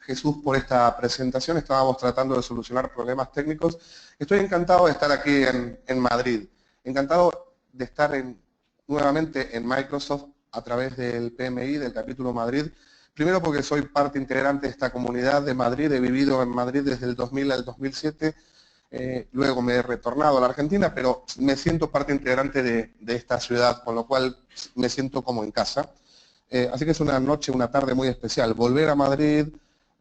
Jesús por esta presentación. Estábamos tratando de solucionar problemas técnicos. Estoy encantado de estar aquí en Madrid. Encantado de estar nuevamente en Microsoft a través del PMI, del capítulo Madrid. Primero porque soy parte integrante de esta comunidad de Madrid. He vivido en Madrid desde el 2000 al 2007. Luego me he retornado a la Argentina, pero me siento parte integrante de esta ciudad, con lo cual me siento como en casa. Así que es una noche, una tarde muy especial. Volver a Madrid,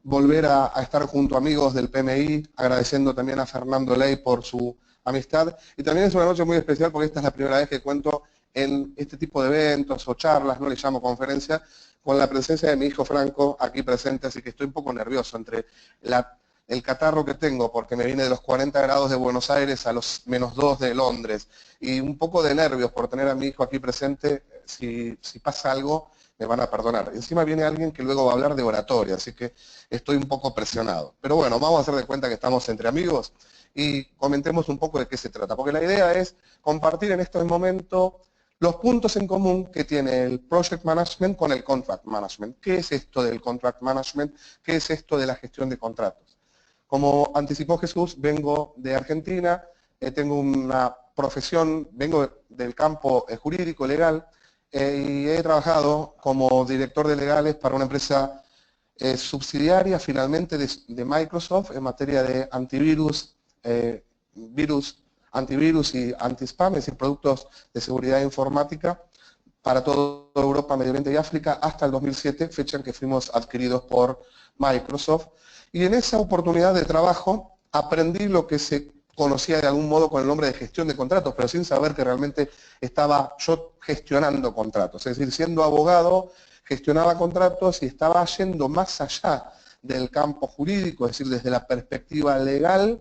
volver a estar junto a amigos del PMI, agradeciendo también a Fernando Ley por su amistad. Y también es una noche muy especial porque esta es la primera vez que cuento en este tipo de eventos o charlas, no le llamo conferencia, con la presencia de mi hijo Franco aquí presente, así que estoy un poco nervioso entre el catarro que tengo, porque me vine de los 40 grados de Buenos Aires a los -2 de Londres, y un poco de nervios por tener a mi hijo aquí presente. Si pasa algo, me van a perdonar. Encima viene alguien que luego va a hablar de oratoria, así que estoy un poco presionado. Pero bueno, vamos a hacer de cuenta que estamos entre amigos y comentemos un poco de qué se trata, porque la idea es compartir en este momento los puntos en común que tiene el Project Management con el Contract Management. ¿Qué es esto del Contract Management? ¿Qué es esto de la gestión de contratos? Como anticipó Jesús, vengo de Argentina, tengo una profesión, vengo del campo jurídico, legal, y he trabajado como director de legales para una empresa subsidiaria finalmente de Microsoft en materia de antivirus, antivirus y anti-spam, es decir, productos de seguridad informática para toda Europa, Medio Oriente y África hasta el 2007, fecha en que fuimos adquiridos por Microsoft. Y en esa oportunidad de trabajo aprendí lo que se conocía de algún modo con el nombre de gestión de contratos, pero sin saber que realmente estaba yo gestionando contratos. Es decir, siendo abogado, gestionaba contratos y estaba yendo más allá del campo jurídico, es decir, desde la perspectiva legal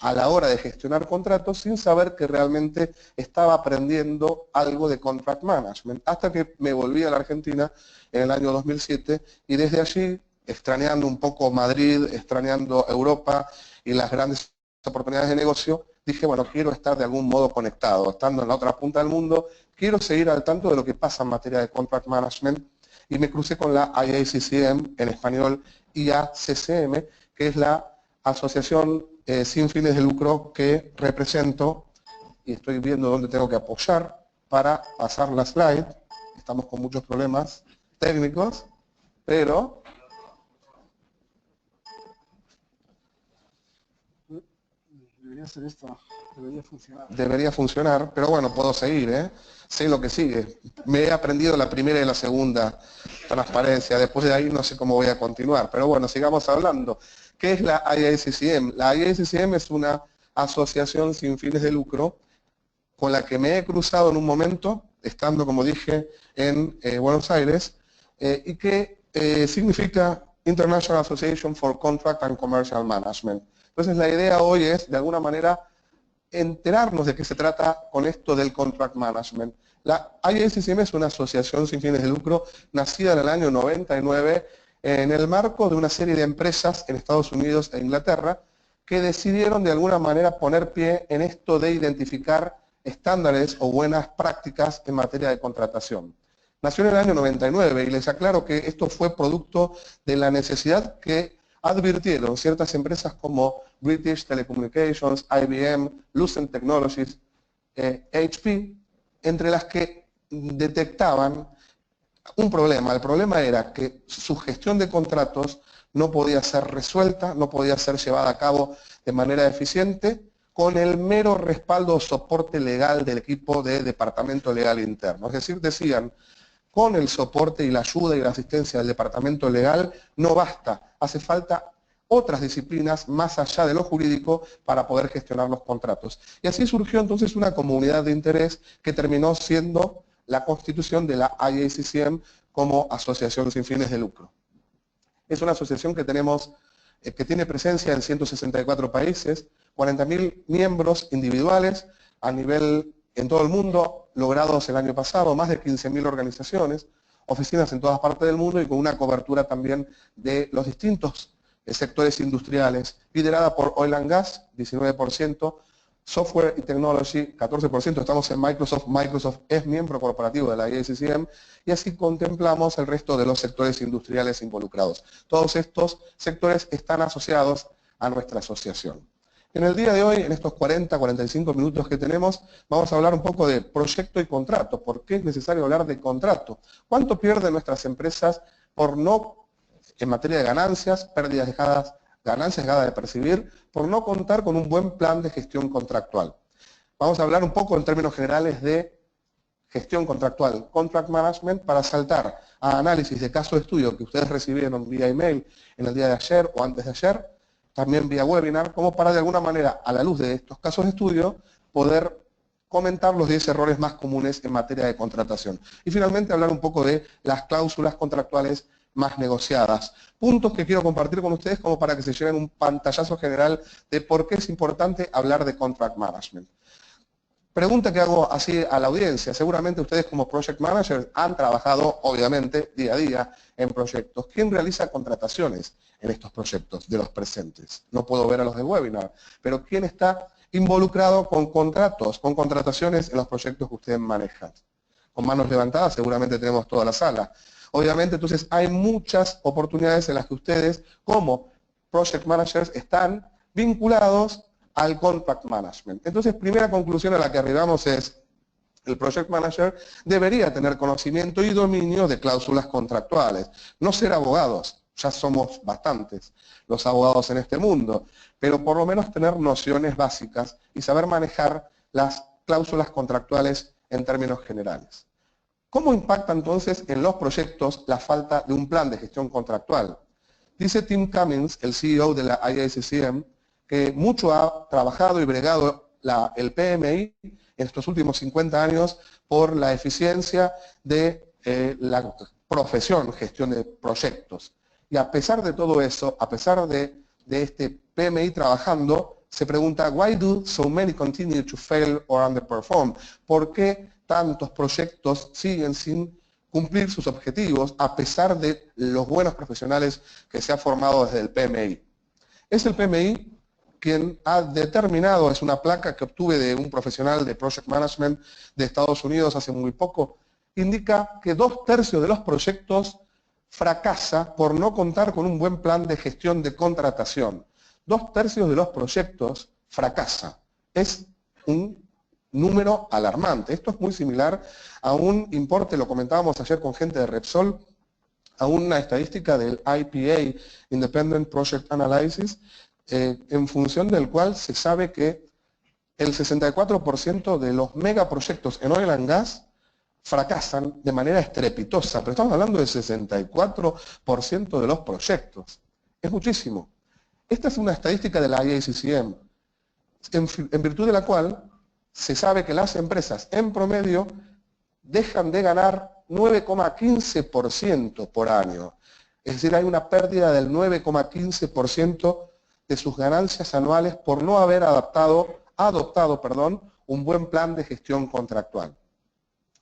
a la hora de gestionar contratos, sin saber que realmente estaba aprendiendo algo de contract management, hasta que me volví a la Argentina en el año 2007 y desde allí, extrañando un poco Madrid, extrañando Europa y las grandes oportunidades de negocio, dije, bueno, quiero estar de algún modo conectado, estando en la otra punta del mundo, quiero seguir al tanto de lo que pasa en materia de contract management, y me crucé con la IACCM, en español IACCM, que es la asociación sin fines de lucro que represento, y estoy viendo dónde tengo que apoyar para pasar la slide. Estamos con muchos problemas técnicos, pero debería ser esto, debería funcionar. Debería funcionar, pero bueno, puedo seguir, ¿eh? Sé lo que sigue. Me he aprendido la primera y la segunda transparencia, después de ahí no sé cómo voy a continuar, pero bueno, sigamos hablando. ¿Qué es la IACCM? La IACCM es una asociación sin fines de lucro con la que me he cruzado en un momento, estando, como dije, en Buenos Aires, y que significa International Association for Contract and Commercial Management. Entonces la idea hoy es, de alguna manera, enterarnos de qué se trata con esto del Contract Management. La IACCM es una asociación sin fines de lucro nacida en el año 99 en el marco de una serie de empresas en Estados Unidos e Inglaterra que decidieron de alguna manera poner pie en esto de identificar estándares o buenas prácticas en materia de contratación. Nació en el año 99 y les aclaro que esto fue producto de la necesidad que advirtieron ciertas empresas como British Telecommunications, IBM, Lucent Technologies, HP, entre las que detectaban un problema. El problema era que su gestión de contratos no podía ser resuelta, no podía ser llevada a cabo de manera eficiente con el mero respaldo o soporte legal del equipo de departamento legal interno. Es decir, decían, con el soporte y la ayuda y la asistencia del departamento legal no basta, hace falta otras disciplinas más allá de lo jurídico para poder gestionar los contratos. Y así surgió entonces una comunidad de interés que terminó siendo la constitución de la IACCM como asociación sin fines de lucro. Es una asociación que tenemos, que tiene presencia en 164 países, 40.000 miembros individuales a nivel en todo el mundo, logrados el año pasado, más de 15.000 organizaciones, oficinas en todas partes del mundo y con una cobertura también de los distintos sectores industriales, liderada por Oil and Gas, 19%, Software y Technology, 14%, estamos en Microsoft. Microsoft es miembro corporativo de la IACCM y así contemplamos el resto de los sectores industriales involucrados. Todos estos sectores están asociados a nuestra asociación. En el día de hoy, en estos 40-45 minutos que tenemos, vamos a hablar un poco de proyecto y contrato. ¿Por qué es necesario hablar de contrato? ¿Cuánto pierden nuestras empresas por no, en materia de ganancias, pérdidas dejadas, ganancias dejadas de percibir, por no contar con un buen plan de gestión contractual? Vamos a hablar un poco en términos generales de gestión contractual, contract management, para saltar a análisis de caso de estudio que ustedes recibieron vía email en el día de ayer o antes de ayer, también vía webinar, como para de alguna manera, a la luz de estos casos de estudio, poder comentar los 10 errores más comunes en materia de contratación. Y finalmente hablar un poco de las cláusulas contractuales más negociadas. Puntos que quiero compartir con ustedes como para que se lleven un pantallazo general de por qué es importante hablar de contract management. Pregunta que hago así a la audiencia. Seguramente ustedes como project managers han trabajado, obviamente, día a día en proyectos. ¿Quién realiza contrataciones en estos proyectos de los presentes? No puedo ver a los del webinar, pero ¿quién está involucrado con contratos, con contrataciones en los proyectos que ustedes manejan? Con manos levantadas seguramente tenemos toda la sala. Obviamente, entonces, hay muchas oportunidades en las que ustedes, como project managers, están vinculados al contract management. Entonces, primera conclusión a la que arribamos es, el project manager debería tener conocimiento y dominio de cláusulas contractuales. No ser abogados, ya somos bastantes los abogados en este mundo, pero por lo menos tener nociones básicas y saber manejar las cláusulas contractuales en términos generales. ¿Cómo impacta entonces en los proyectos la falta de un plan de gestión contractual? Dice Tim Cummins, el CEO de la IACCM, que mucho ha trabajado y bregado el PMI en estos últimos 50 años por la eficiencia de la profesión, gestión de proyectos. Y a pesar de todo eso, a pesar de este PMI trabajando, se pregunta, why do so many continue to fail or underperform? ¿Por qué tantos proyectos siguen sin cumplir sus objetivos a pesar de los buenos profesionales que se ha formado desde el PMI? Es el PMI quien ha determinado, es una placa que obtuve de un profesional de Project Management de Estados Unidos hace muy poco, indica que 2/3 de los proyectos fracasa por no contar con un buen plan de gestión de contratación. 2/3 de los proyectos fracasa. Es un número alarmante. Esto es muy similar a un importe, lo comentábamos ayer con gente de Repsol, a una estadística del IPA, Independent Project Analysis, en función del cual se sabe que el 64% de los megaproyectos en oil and gas fracasan de manera estrepitosa, pero estamos hablando del 64% de los proyectos. Es muchísimo. Esta es una estadística de la IACCM, en virtud de la cual se sabe que las empresas en promedio dejan de ganar 9,15% por año. Es decir, hay una pérdida del 9,15% de sus ganancias anuales por no haber adoptado un buen plan de gestión contractual.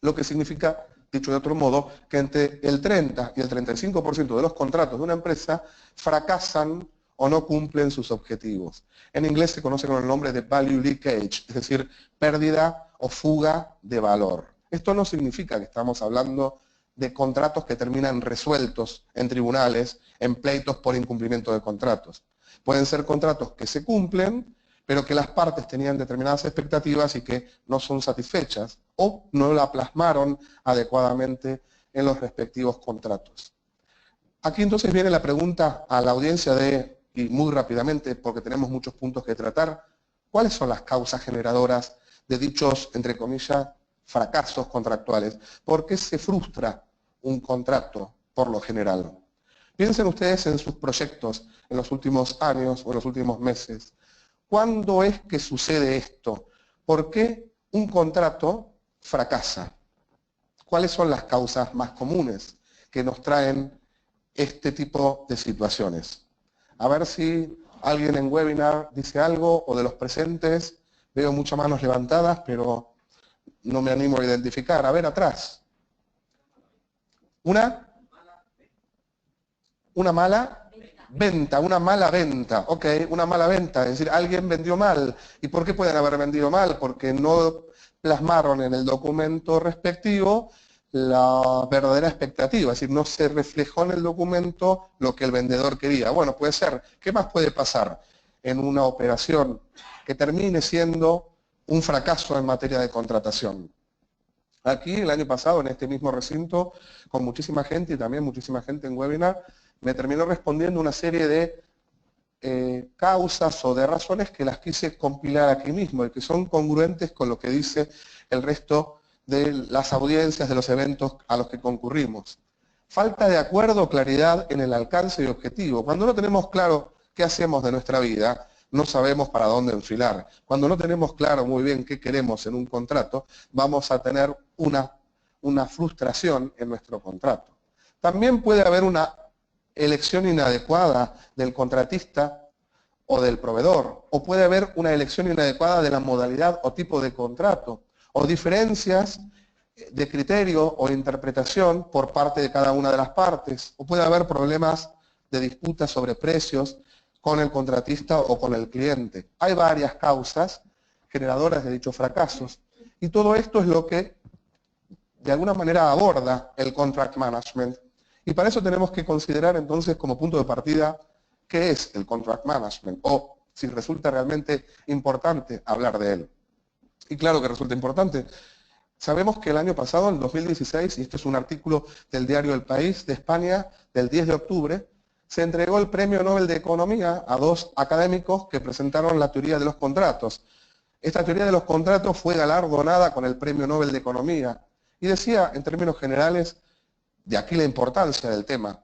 Lo que significa, dicho de otro modo, que entre el 30 y el 35% de los contratos de una empresa fracasan o no cumplen sus objetivos. En inglés se conoce con el nombre de value leakage, es decir, pérdida o fuga de valor. Esto no significa que estamos hablando de contratos que terminan resueltos en tribunales, en pleitos por incumplimiento de contratos. Pueden ser contratos que se cumplen, pero que las partes tenían determinadas expectativas y que no son satisfechas o no la plasmaron adecuadamente en los respectivos contratos. Aquí entonces viene la pregunta a la audiencia y muy rápidamente, porque tenemos muchos puntos que tratar, ¿cuáles son las causas generadoras de dichos, entre comillas, fracasos contractuales? ¿Por qué se frustra un contrato por lo general? Piensen ustedes en sus proyectos en los últimos años o en los últimos meses. ¿Cuándo es que sucede esto? ¿Por qué un contrato fracasa? ¿Cuáles son las causas más comunes que nos traen este tipo de situaciones? A ver si alguien en webinar dice algo, o de los presentes. Veo muchas manos levantadas, pero no me animo a identificar. A ver, atrás. ¿Una mala Venta, una mala venta, ok, una mala venta, es decir, alguien vendió mal. ¿Y por qué pueden haber vendido mal? Porque no plasmaron en el documento respectivo la verdadera expectativa, es decir, no se reflejó en el documento lo que el vendedor quería. Bueno, puede ser. ¿Qué más puede pasar en una operación que termine siendo un fracaso en materia de contratación? Aquí, el año pasado, en este mismo recinto, con muchísima gente y también muchísima gente en webinar, me terminó respondiendo una serie de causas o de razones que las quise compilar aquí mismo y que son congruentes con lo que dice el resto de las audiencias de los eventos a los que concurrimos. Falta de acuerdo o claridad en el alcance y objetivo. Cuando no tenemos claro qué hacemos de nuestra vida, no sabemos para dónde enfilar. Cuando no tenemos claro muy bien qué queremos en un contrato, vamos a tener una frustración en nuestro contrato. También puede haber una elección inadecuada del contratista o del proveedor, o puede haber una elección inadecuada de la modalidad o tipo de contrato, o diferencias de criterio o interpretación por parte de cada una de las partes, o puede haber problemas de disputa sobre precios con el contratista o con el cliente. Hay varias causas generadoras de dichos fracasos, y todo esto es lo que de alguna manera aborda el contract management. Y para eso tenemos que considerar entonces como punto de partida qué es el contract management o si resulta realmente importante hablar de él. Y claro que resulta importante. Sabemos que el año pasado, en 2016, y este es un artículo del diario El País de España del 10 de octubre, se entregó el Premio Nobel de Economía a 2 académicos que presentaron la teoría de los contratos. Esta teoría de los contratos fue galardonada con el Premio Nobel de Economía y decía, en términos generales, de aquí la importancia del tema.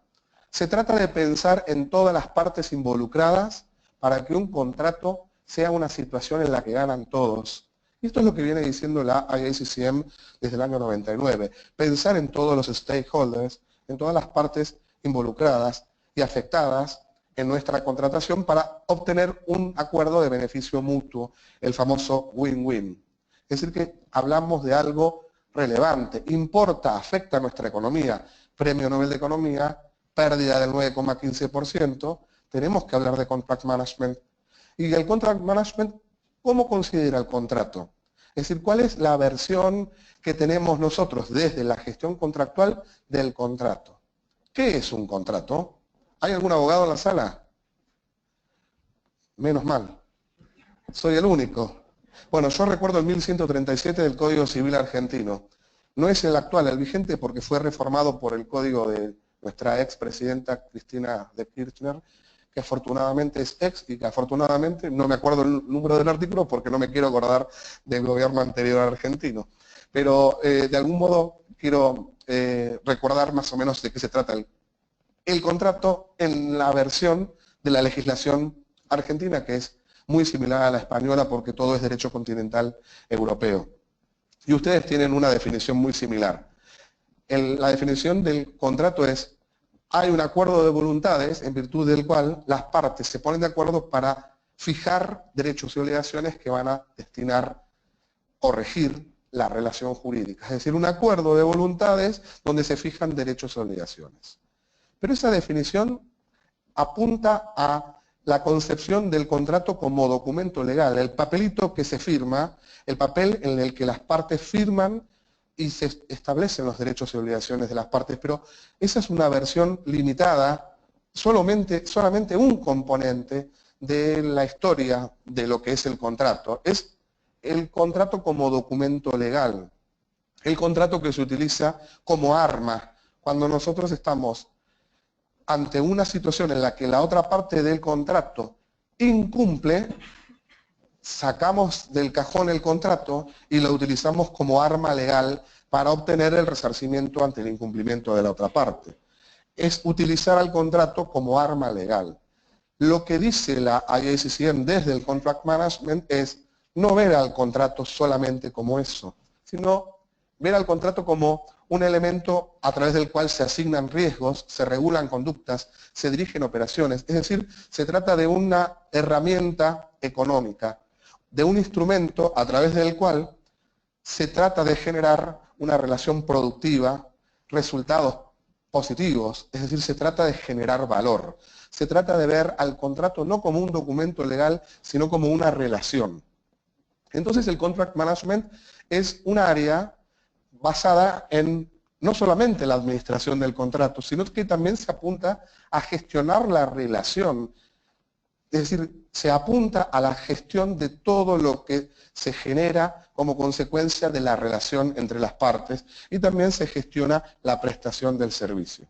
Se trata de pensar en todas las partes involucradas para que un contrato sea una situación en la que ganan todos. Y esto es lo que viene diciendo la IACCM desde el año 99. Pensar en todos los stakeholders, en todas las partes involucradas y afectadas en nuestra contratación para obtener un acuerdo de beneficio mutuo, el famoso win-win. Es decir, que hablamos de algo relevante, importa, afecta a nuestra economía. Premio Nobel de Economía, pérdida del 9,15%, tenemos que hablar de contract management. Y el contract management, ¿cómo considera el contrato? Es decir, ¿cuál es la versión que tenemos nosotros desde la gestión contractual del contrato? ¿Qué es un contrato? ¿Hay algún abogado en la sala? Menos mal. Soy el único. Bueno, yo recuerdo el 1137 del Código Civil argentino. No es el actual, el vigente, porque fue reformado por el código de nuestra expresidenta Cristina de Kirchner, que afortunadamente es ex y que afortunadamente, no me acuerdo el número del artículo porque no me quiero acordar del gobierno anterior argentino. Pero de algún modo quiero recordar más o menos de qué se trata el contrato en la versión de la legislación argentina, que es muy similar a la española porque todo es derecho continental europeo. Y ustedes tienen una definición muy similar. La definición del contrato es, hay un acuerdo de voluntades en virtud del cual las partes se ponen de acuerdo para fijar derechos y obligaciones que van a destinar o regir la relación jurídica. Es decir, un acuerdo de voluntades donde se fijan derechos y obligaciones. Pero esa definición apunta a la concepción del contrato como documento legal, el papelito que se firma, el papel en el que las partes firman y se establecen los derechos y obligaciones de las partes, pero esa es una versión limitada, solamente un componente de la historia de lo que es el contrato. Es el contrato como documento legal, el contrato que se utiliza como arma cuando nosotros estamos ante una situación en la que la otra parte del contrato incumple, sacamos del cajón el contrato y lo utilizamos como arma legal para obtener el resarcimiento ante el incumplimiento de la otra parte. Es utilizar al contrato como arma legal. Lo que dice la IACCM desde el Contract Management es no ver al contrato solamente como eso, sino ver al contrato como un elemento a través del cual se asignan riesgos, se regulan conductas, se dirigen operaciones. Es decir, se trata de una herramienta económica, de un instrumento a través del cual se trata de generar una relación productiva, resultados positivos, es decir, se trata de generar valor. Se trata de ver al contrato no como un documento legal, sino como una relación. Entonces el contract management es un área basada en no solamente la administración del contrato, sino que también se apunta a gestionar la relación. Es decir, se apunta a la gestión de todo lo que se genera como consecuencia de la relación entre las partes y también se gestiona la prestación del servicio.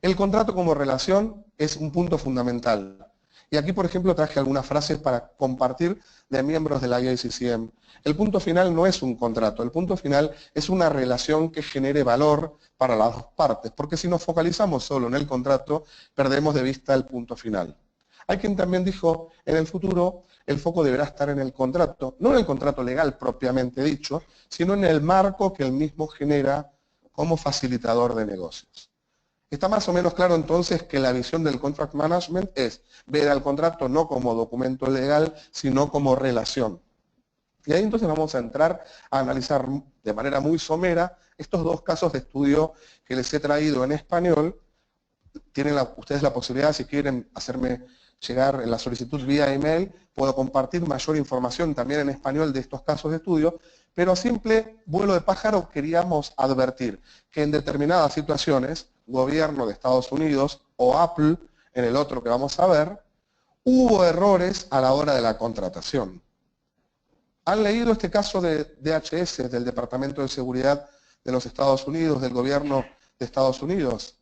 El contrato como relación es un punto fundamental. Y aquí, por ejemplo, traje algunas frases para compartir de miembros de la IACCM. El punto final no es un contrato, el punto final es una relación que genere valor para las dos partes, porque si nos focalizamos solo en el contrato, perdemos de vista el punto final. Hay quien también dijo, en el futuro el foco deberá estar en el contrato, no en el contrato legal propiamente dicho, sino en el marco que el mismo genera como facilitador de negocios. Está más o menos claro entonces que la visión del contract management es ver al contrato no como documento legal, sino como relación. Y ahí entonces vamos a entrar a analizar de manera muy somera estos dos casos de estudio que les he traído en español. Tienen ustedes la posibilidad, si quieren hacerme llegar en la solicitud vía email, puedo compartir mayor información también en español de estos casos de estudio, pero a simple vuelo de pájaro queríamos advertir que en determinadas situaciones, gobierno de Estados Unidos o Apple, en el otro que vamos a ver, hubo errores a la hora de la contratación. ¿Han leído este caso de DHS, del Departamento de Seguridad de los Estados Unidos, del gobierno de Estados Unidos?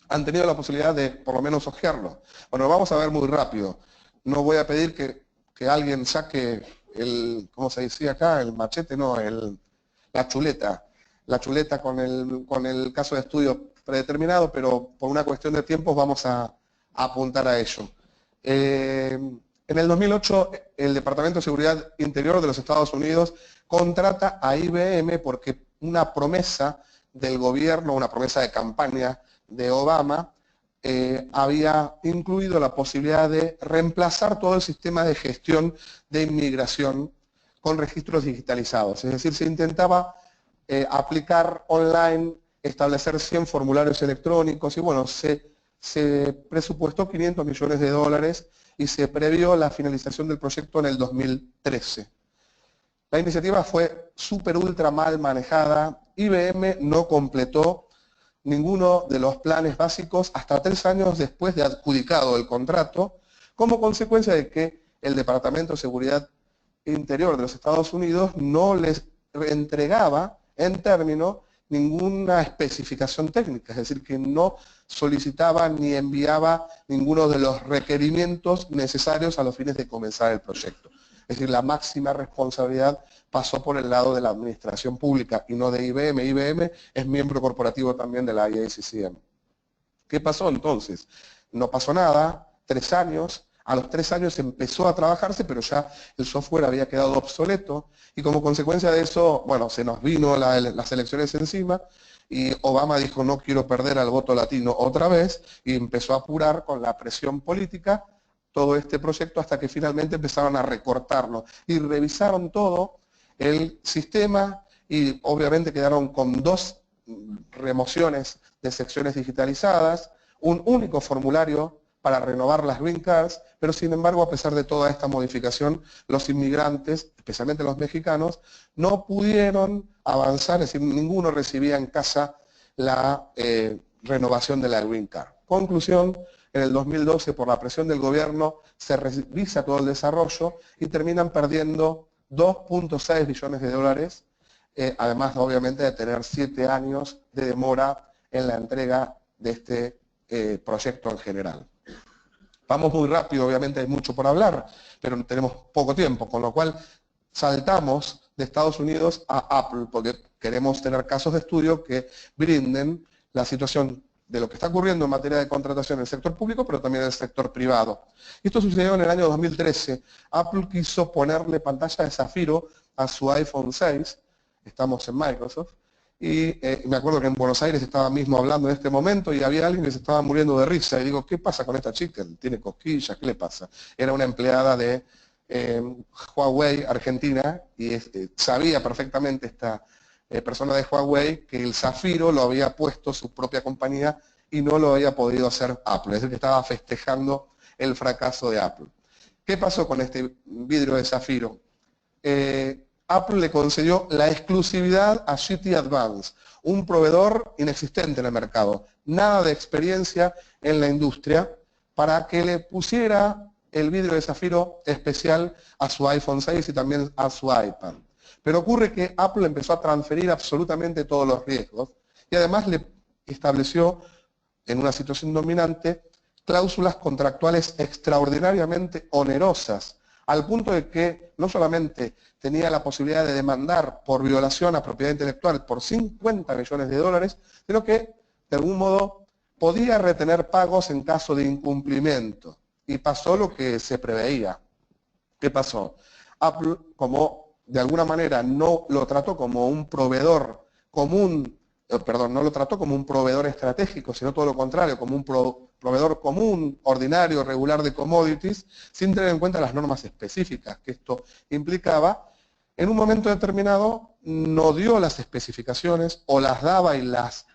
¿Han tenido la posibilidad de por lo menos ojearlo? Bueno, lo vamos a ver muy rápido. No voy a pedir que alguien saque el, ¿cómo se decía acá? El machete, no, la chuleta. La chuleta con el caso de estudio predeterminado, pero por una cuestión de tiempos vamos a apuntar a ello. En el 2008, el Departamento de Seguridad Interior de los Estados Unidos contrata a IBM porque una promesa del gobierno, una promesa de campaña de Obama, había incluido la posibilidad de reemplazar todo el sistema de gestión de inmigración con registros digitalizados. Es decir, se intentaba aplicar online, establecer 100 formularios electrónicos y bueno, se presupuestó 500 millones de dólares y se previó la finalización del proyecto en el 2013. La iniciativa fue súper ultra mal manejada, IBM no completó ninguno de los planes básicos hasta 3 años después de adjudicado el contrato, como consecuencia de que el Departamento de Seguridad Interior de los Estados Unidos no les entregaba en término ninguna especificación técnica, es decir, que no solicitaba ni enviaba ninguno de los requerimientos necesarios a los fines de comenzar el proyecto. Es decir, la máxima responsabilidad pasó por el lado de la administración pública y no de IBM. IBM es miembro corporativo también de la IACCM. ¿Qué pasó entonces? No pasó nada, 3 años, a los 3 años empezó a trabajarse, pero ya el software había quedado obsoleto y como consecuencia de eso, bueno, se nos vino las elecciones encima y Obama dijo no quiero perder al voto latino otra vez y empezó a apurar con la presión política todo este proyecto hasta que finalmente empezaron a recortarlo y revisaron todo el sistema y obviamente quedaron con 2 remociones de secciones digitalizadas, un único formulario para renovar las green cards, pero sin embargo, a pesar de toda esta modificación, los inmigrantes, especialmente los mexicanos, no pudieron avanzar, es decir, ninguno recibía en casa la renovación de la green card. Conclusión, en el 2012, por la presión del gobierno, se revisa todo el desarrollo y terminan perdiendo 2.6 billones de dólares, además obviamente de tener 7 años de demora en la entrega de este proyecto en general. Vamos muy rápido, obviamente hay mucho por hablar, pero tenemos poco tiempo, con lo cual saltamos de Estados Unidos a Apple, porque queremos tener casos de estudio que brinden la situación de lo que está ocurriendo en materia de contratación en el sector público, pero también en el sector privado. Esto sucedió en el año 2013. Apple quiso ponerle pantalla de zafiro a su iPhone 6, estamos en Microsoft, y me acuerdo que en Buenos Aires estaba mismo hablando en este momento y había alguien que se estaba muriendo de risa, y digo, ¿qué pasa con esta chica? ¿Tiene cosquillas? ¿Qué le pasa? Era una empleada de Huawei Argentina y sabía perfectamente persona de Huawei, que el Zafiro lo había puesto su propia compañía y no lo había podido hacer Apple, es decir, que estaba festejando el fracaso de Apple. ¿Qué pasó con este vidrio de Zafiro? Apple le concedió la exclusividad a GT Advance, un proveedor inexistente en el mercado, nada de experiencia en la industria, para que le pusiera el vidrio de Zafiro especial a su iPhone 6 y también a su iPad. Pero ocurre que Apple empezó a transferir absolutamente todos los riesgos y además le estableció, en una situación dominante, cláusulas contractuales extraordinariamente onerosas, al punto de que no solamente tenía la posibilidad de demandar por violación a propiedad intelectual por 50 millones de dólares, sino que, de algún modo, podía retener pagos en caso de incumplimiento. Y pasó lo que se preveía. ¿Qué pasó? Apple, como de alguna manera no lo trató como un proveedor común, no lo trató como un proveedor estratégico, sino todo lo contrario, como un proveedor común, ordinario, regular de commodities, sin tener en cuenta las normas específicas que esto implicaba, en un momento determinado no dio las especificaciones o las daba y las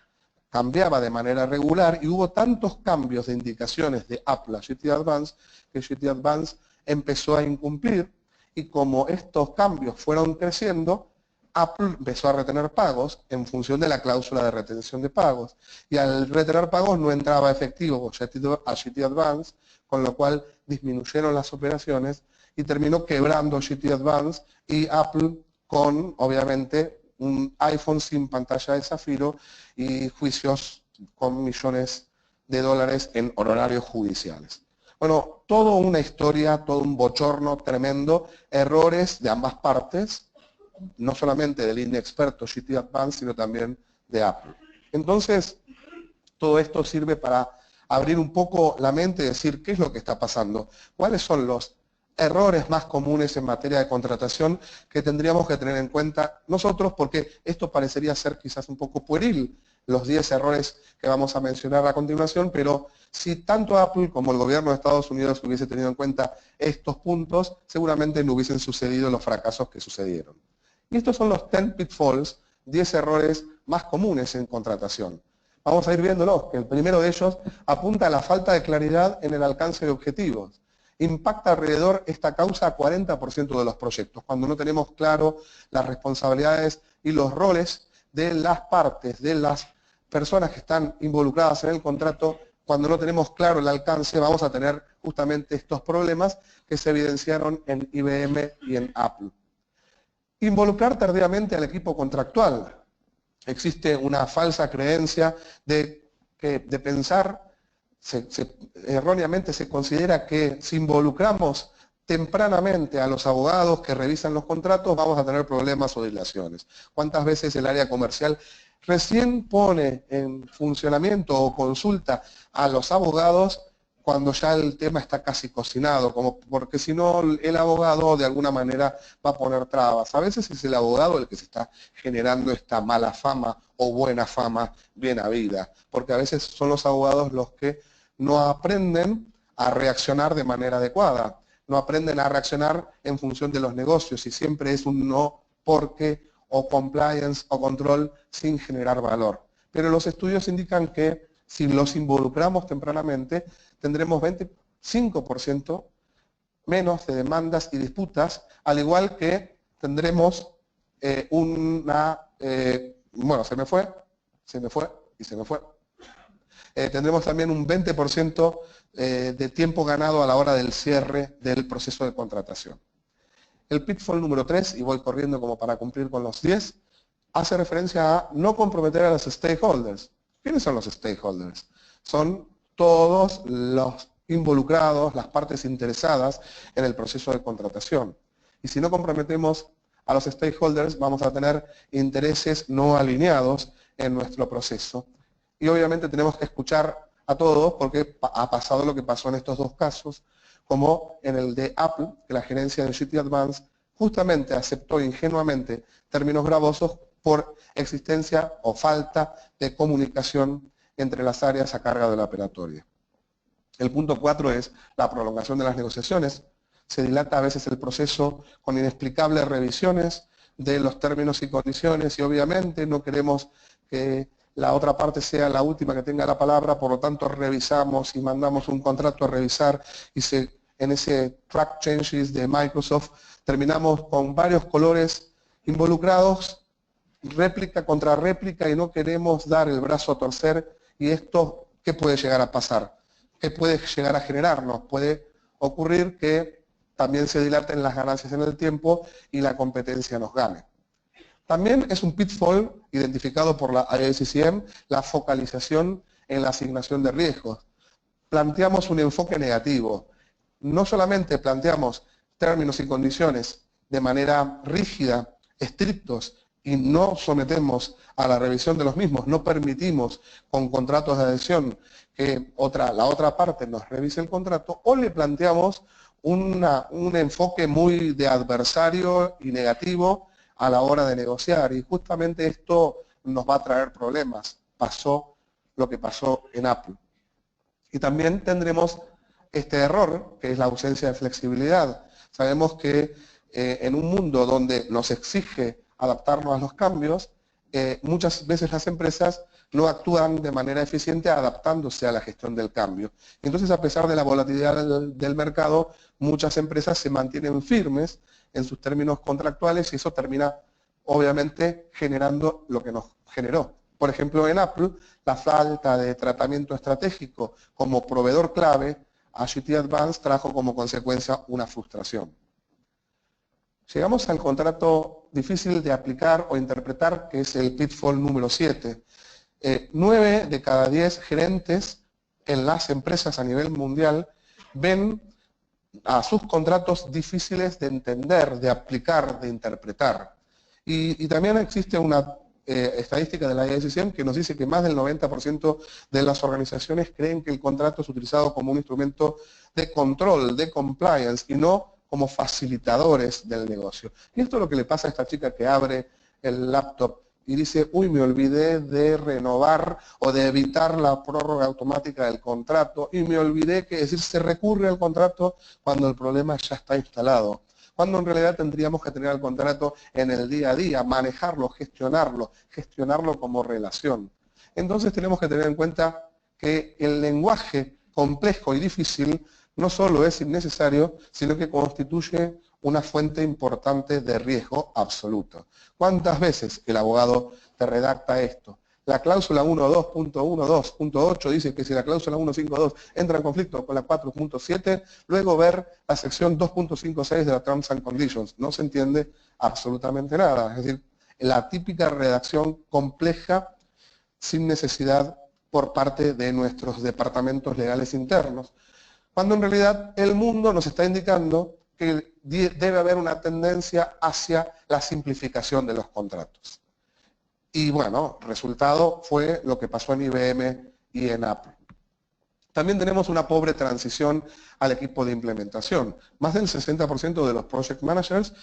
cambiaba de manera regular y hubo tantos cambios de indicaciones de Apple a GT Advance que GT Advance empezó a incumplir y como estos cambios fueron creciendo, Apple empezó a retener pagos en función de la cláusula de retención de pagos y al retener pagos no entraba efectivo a GT Advance, con lo cual disminuyeron las operaciones y terminó quebrando GT Advance y Apple con, obviamente, un iPhone sin pantalla de Zafiro y juicios con millones de dólares en honorarios judiciales. Bueno, toda una historia, todo un bochorno tremendo, errores de ambas partes, no solamente del inexperto GT Advance, sino también de Apple. Entonces, todo esto sirve para abrir un poco la mente y decir qué es lo que está pasando, cuáles son los errores más comunes en materia de contratación que tendríamos que tener en cuenta nosotros, porque esto parecería ser quizás un poco pueril, los 10 errores que vamos a mencionar a continuación, pero si tanto Apple como el gobierno de Estados Unidos hubiese tenido en cuenta estos puntos, seguramente no hubiesen sucedido los fracasos que sucedieron. Y estos son los 10 pitfalls, 10 errores más comunes en contratación. Vamos a ir viéndolos, que el primero de ellos apunta a la falta de claridad en el alcance de objetivos. Impacta alrededor esta causa a 40% de los proyectos, cuando no tenemos claro las responsabilidades y los roles de las partes, de las personas que están involucradas en el contrato. Cuando no tenemos claro el alcance, vamos a tener justamente estos problemas que se evidenciaron en IBM y en Apple. Involucrar tardíamente al equipo contractual. Existe una falsa creencia de pensar, erróneamente se considera que si involucramos tempranamente a los abogados que revisan los contratos, vamos a tener problemas o dilaciones. ¿Cuántas veces el área comercial recién pone en funcionamiento o consulta a los abogados cuando ya el tema está casi cocinado, porque si no el abogado de alguna manera va a poner trabas? A veces es el abogado el que se está generando esta mala fama o buena fama bien habida, porque a veces son los abogados los que no aprenden a reaccionar de manera adecuada, no aprenden a reaccionar en función de los negocios y siempre es un no porque o compliance o control sin generar valor. Pero los estudios indican que si los involucramos tempranamente, tendremos 25% menos de demandas y disputas, al igual que tendremos bueno, se me fue y se me fue. Tendremos también un 20% de tiempo ganado a la hora del cierre del proceso de contratación. El pitfall número 3, y voy corriendo como para cumplir con los 10, hace referencia a no comprometer a los stakeholders. ¿Quiénes son los stakeholders? Son todos los involucrados, las partes interesadas en el proceso de contratación. Y si no comprometemos a los stakeholders, vamos a tener intereses no alineados en nuestro proceso. Y obviamente tenemos que escuchar a todos porque ha pasado lo que pasó en estos dos casos, como en el de Apple, que la gerencia de GT Advance justamente aceptó ingenuamente términos gravosos por existencia o falta de comunicación entre las áreas a cargo de la operatoria. El punto 4 es la prolongación de las negociaciones. Se dilata a veces el proceso con inexplicables revisiones, de los términos y condiciones y obviamente no queremos que la otra parte sea la última que tenga la palabra, por lo tanto revisamos y mandamos un contrato a revisar y en ese track changes de Microsoft terminamos con varios colores involucrados, réplica contra réplica, y no queremos dar el brazo a torcer. Y esto, ¿qué puede llegar a pasar? ¿Qué puede llegar a generarnos? Puede ocurrir que también se dilaten las ganancias en el tiempo y la competencia nos gane. También es un pitfall identificado por la IACCM, la focalización en la asignación de riesgos. Planteamos un enfoque negativo. No solamente planteamos términos y condiciones de manera rígida, estrictos, y no sometemos a la revisión de los mismos, no permitimos con contratos de adhesión que la otra parte nos revise el contrato, o le planteamos un enfoque muy de adversario y negativo a la hora de negociar, y justamente esto nos va a traer problemas. Pasó lo que pasó en Apple. Y también tendremos este error, que es la ausencia de flexibilidad. Sabemos que en un mundo donde nos exige adaptarnos a los cambios, muchas veces las empresas no actúan de manera eficiente adaptándose a la gestión del cambio. Entonces, a pesar de la volatilidad del mercado, muchas empresas se mantienen firmes en sus términos contractuales y eso termina, obviamente, generando lo que nos generó. Por ejemplo, en Apple, la falta de tratamiento estratégico como proveedor clave a GT Advance trajo como consecuencia una frustración. Llegamos al contrato difícil de aplicar o interpretar, que es el pitfall número 7. 9 de cada 10 gerentes en las empresas a nivel mundial ven a sus contratos difíciles de entender, de aplicar, de interpretar. Y también existe una estadística de la IACCM que nos dice que más del 90% de las organizaciones creen que el contrato es utilizado como un instrumento de control, de compliance, y no como facilitadores del negocio. Y esto es lo que le pasa a esta chica que abre el laptop y dice, uy, me olvidé de renovar o de evitar la prórroga automática del contrato, y me olvidé que se recurre al contrato cuando el problema ya está instalado. Cuando en realidad tendríamos que tener el contrato en el día a día, manejarlo, gestionarlo como relación. Entonces tenemos que tener en cuenta que el lenguaje complejo y difícil no solo es innecesario, sino que constituye una fuente importante de riesgo absoluto. ¿Cuántas veces el abogado te redacta esto? La cláusula 1.2.1.2.8 dice que si la cláusula 1.5.2 entra en conflicto con la 4.7, luego ver la sección 2.5.6 de la Terms and Conditions. No se entiende absolutamente nada. Es decir, la típica redacción compleja sin necesidad por parte de nuestros departamentos legales internos, cuando en realidad el mundo nos está indicando que debe haber una tendencia hacia la simplificación de los contratos. Y bueno, resultado fue lo que pasó en IBM y en Apple. También tenemos una pobre transición al equipo de implementación. Más del 60% de los project managers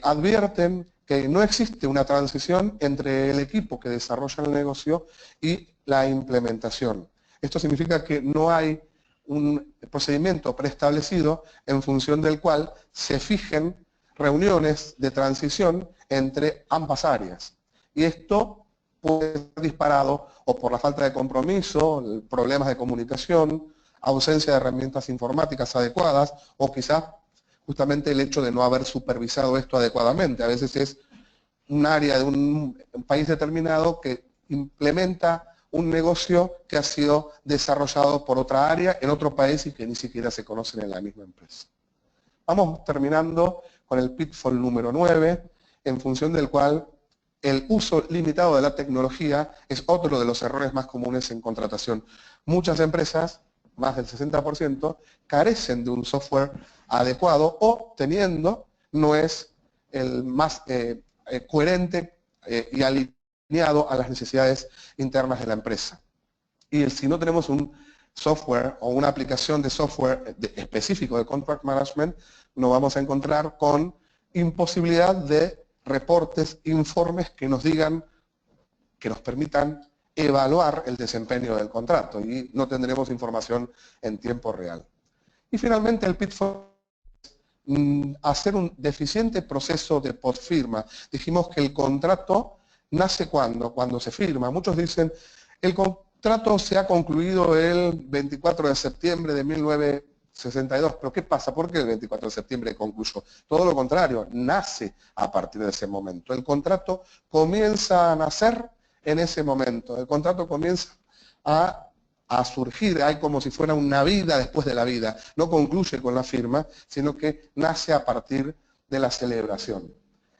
advierten que no existe una transición entre el equipo que desarrolla el negocio y la implementación. Esto significa que no hay un procedimiento preestablecido en función del cual se fijen reuniones de transición entre ambas áreas. Y esto puede ser disparado o por la falta de compromiso, problemas de comunicación, ausencia de herramientas informáticas adecuadas, o quizás justamente el hecho de no haber supervisado esto adecuadamente. A veces es un área de un país determinado que implementa un negocio que ha sido desarrollado por otra área en otro país y que ni siquiera se conocen en la misma empresa. Vamos terminando con el pitfall número 9, en función del cual el uso limitado de la tecnología es otro de los errores más comunes en contratación. Muchas empresas, más del 60%, carecen de un software adecuado o teniendo, no es el más coherente y alineado a las necesidades internas de la empresa. Y si no tenemos un software o una aplicación de software específico de contract management, nos vamos a encontrar con imposibilidad de reportes, informes que nos digan, que nos permitan evaluar el desempeño del contrato, y no tendremos información en tiempo real. Y finalmente el pitfall, hacer un deficiente proceso de postfirma. Dijimos que el contrato nace cuando se firma. Muchos dicen, el contrato se ha concluido el 24 de septiembre de 1962. ¿Pero qué pasa? ¿Por qué el 24 de septiembre concluyó? Todo lo contrario, nace a partir de ese momento. El contrato comienza a nacer en ese momento. El contrato comienza a surgir, hay como si fuera una vida después de la vida. No concluye con la firma, sino que nace a partir de la celebración.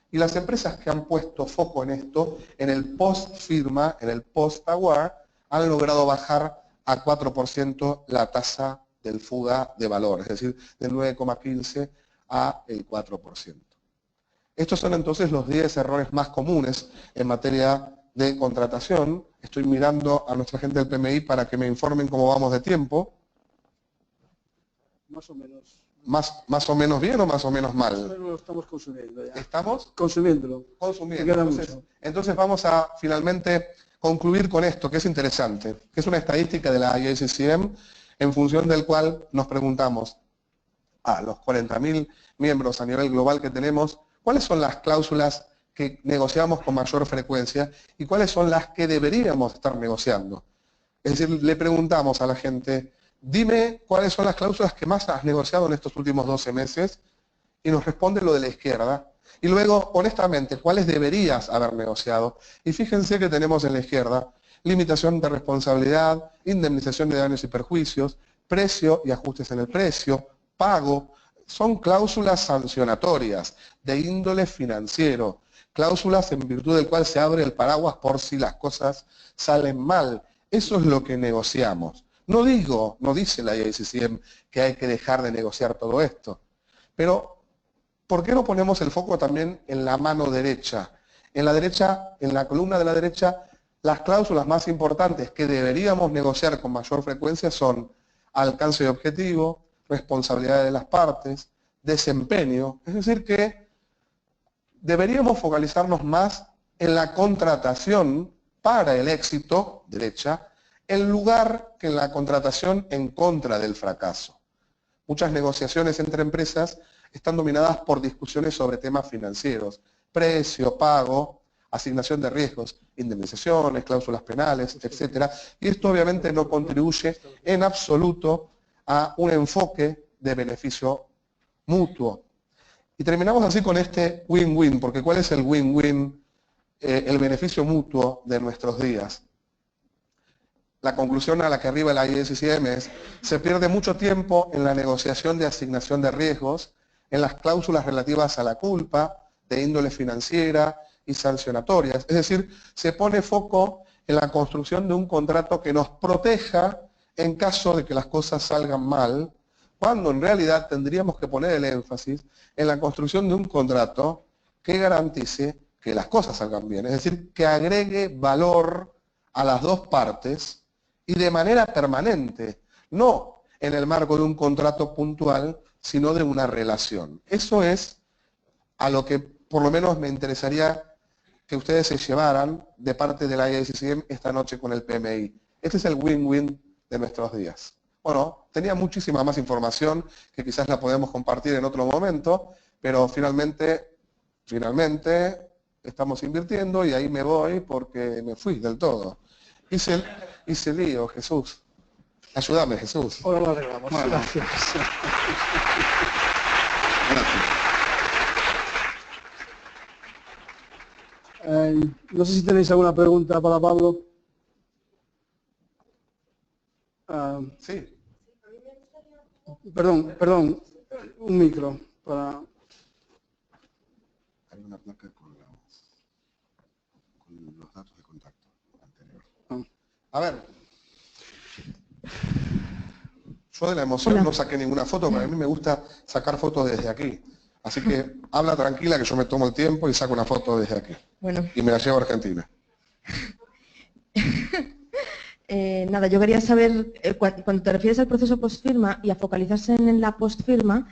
Y las empresas que han puesto foco en esto, en el post-firma, en el post-award, han logrado bajar a 4% la tasa del fuga de valor, es decir, del 9,15 a el 4%. Estos son entonces los 10 errores más comunes en materia de contratación. Estoy mirando a nuestra gente del PMI para que me informen cómo vamos de tiempo. Más o menos. ¿Más o menos bien o más o menos mal? Más o menos lo estamos consumiendo ya. ¿Estamos? Consumiéndolo. Consumiendo. Entonces vamos a finalmente concluir con esto, que es interesante, que es una estadística de la IACCM, en función del cual nos preguntamos a los 40.000 miembros a nivel global que tenemos, ¿cuáles son las cláusulas que negociamos con mayor frecuencia y cuáles son las que deberíamos estar negociando? Es decir, le preguntamos a la gente, dime cuáles son las cláusulas que más has negociado en estos últimos 12 meses, y nos responde lo de la izquierda. Y luego, honestamente, ¿cuáles deberías haber negociado? Y fíjense que tenemos en la izquierda limitación de responsabilidad, indemnización de daños y perjuicios, precio y ajustes en el precio, pago. Son cláusulas sancionatorias de índole financiero, cláusulas en virtud del cual se abre el paraguas por si las cosas salen mal. Eso es lo que negociamos. No dice la IACCM que hay que dejar de negociar todo esto, pero ¿por qué no ponemos el foco también en la mano derecha? En la derecha, en la columna de la derecha, las cláusulas más importantes que deberíamos negociar con mayor frecuencia son alcance de objetivo, responsabilidad de las partes, desempeño. Es decir que deberíamos focalizarnos más en la contratación para el éxito, derecha, en lugar que en la contratación en contra del fracaso. Muchas negociaciones entre empresas están dominadas por discusiones sobre temas financieros, precio, pago, asignación de riesgos, indemnizaciones, cláusulas penales, etc. Y esto obviamente no contribuye en absoluto a un enfoque de beneficio mutuo. Y terminamos así con este win-win, porque ¿cuál es el win-win? El beneficio mutuo de nuestros días. La conclusión a la que arriba la IACCM es, se pierde mucho tiempo en la negociación de asignación de riesgos, en las cláusulas relativas a la culpa, de índole financiera y sancionatorias. Es decir, se pone foco en la construcción de un contrato que nos proteja en caso de que las cosas salgan mal, cuando en realidad tendríamos que poner el énfasis en la construcción de un contrato que garantice que las cosas salgan bien. Es decir, que agregue valor a las dos partes y de manera permanente, no en el marco de un contrato puntual, sino de una relación. Eso es a lo que por lo menos me interesaría que ustedes se llevaran de parte de la IACCM esta noche con el PMI. Este es el win-win de nuestros días. Bueno, tenía muchísima más información que quizás la podemos compartir en otro momento, pero finalmente estamos invirtiendo y ahí me voy porque me fui del todo. Hice lío, Jesús. Ayúdame, Jesús. Ahora lo arreglamos. Bueno. Gracias. No sé si tenéis alguna pregunta para Pablo. Sí. Perdón, un micro para... Hay una placa con los datos de contacto anterior. A ver. Yo de la emoción no saqué ninguna foto, pero a mí me gusta sacar fotos desde aquí. Así que habla tranquila que yo me tomo el tiempo y saco una foto desde aquí. Bueno. Y me la llevo a Argentina. Nada, yo quería saber, cuando te refieres al proceso postfirma y a focalizarse en la postfirma,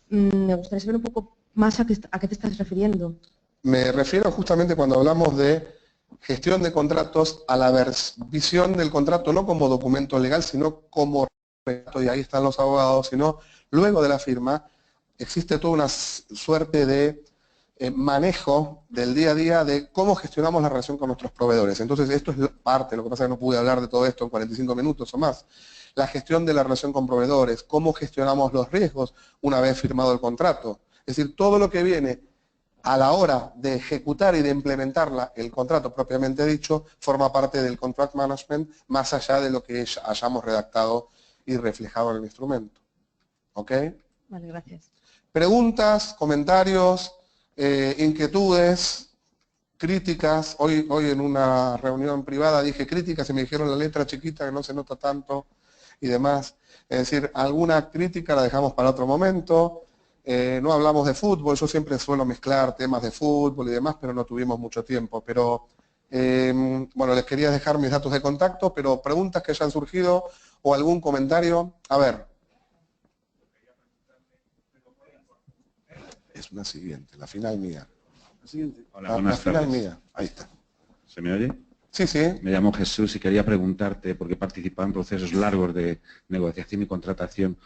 me gustaría saber un poco más a qué te estás refiriendo. Me refiero justamente cuando hablamos de gestión de contratos a la visión del contrato no como documento legal, sino como, y ahí están los abogados, sino luego de la firma, existe toda una suerte de manejo del día a día de cómo gestionamos la relación con nuestros proveedores. Entonces, esto es parte, lo que pasa es que no pude hablar de todo esto en 45 minutos o más. La gestión de la relación con proveedores, cómo gestionamos los riesgos una vez firmado el contrato. Es decir, todo lo que viene a la hora de ejecutar y de implementar el contrato propiamente dicho, forma parte del contract management, más allá de lo que hayamos redactado y reflejado en el instrumento. ¿Ok? Vale, gracias. Preguntas, comentarios, inquietudes, críticas. Hoy en una reunión privada dije críticas y me dijeron la letra chiquita que no se nota tanto y demás. Es decir, alguna crítica la dejamos para otro momento. No hablamos de fútbol, yo siempre suelo mezclar temas de fútbol y demás, pero no tuvimos mucho tiempo. Pero, bueno, les quería dejar mis datos de contacto, pero preguntas que hayan surgido o algún comentario. A ver. Es una siguiente, la final mía. La siguiente. Hola, La final mía, ahí está. ¿Se me oye? Sí, sí. Me llamo Jesús y quería preguntarte, porque he participado en procesos largos de negociación y contratación,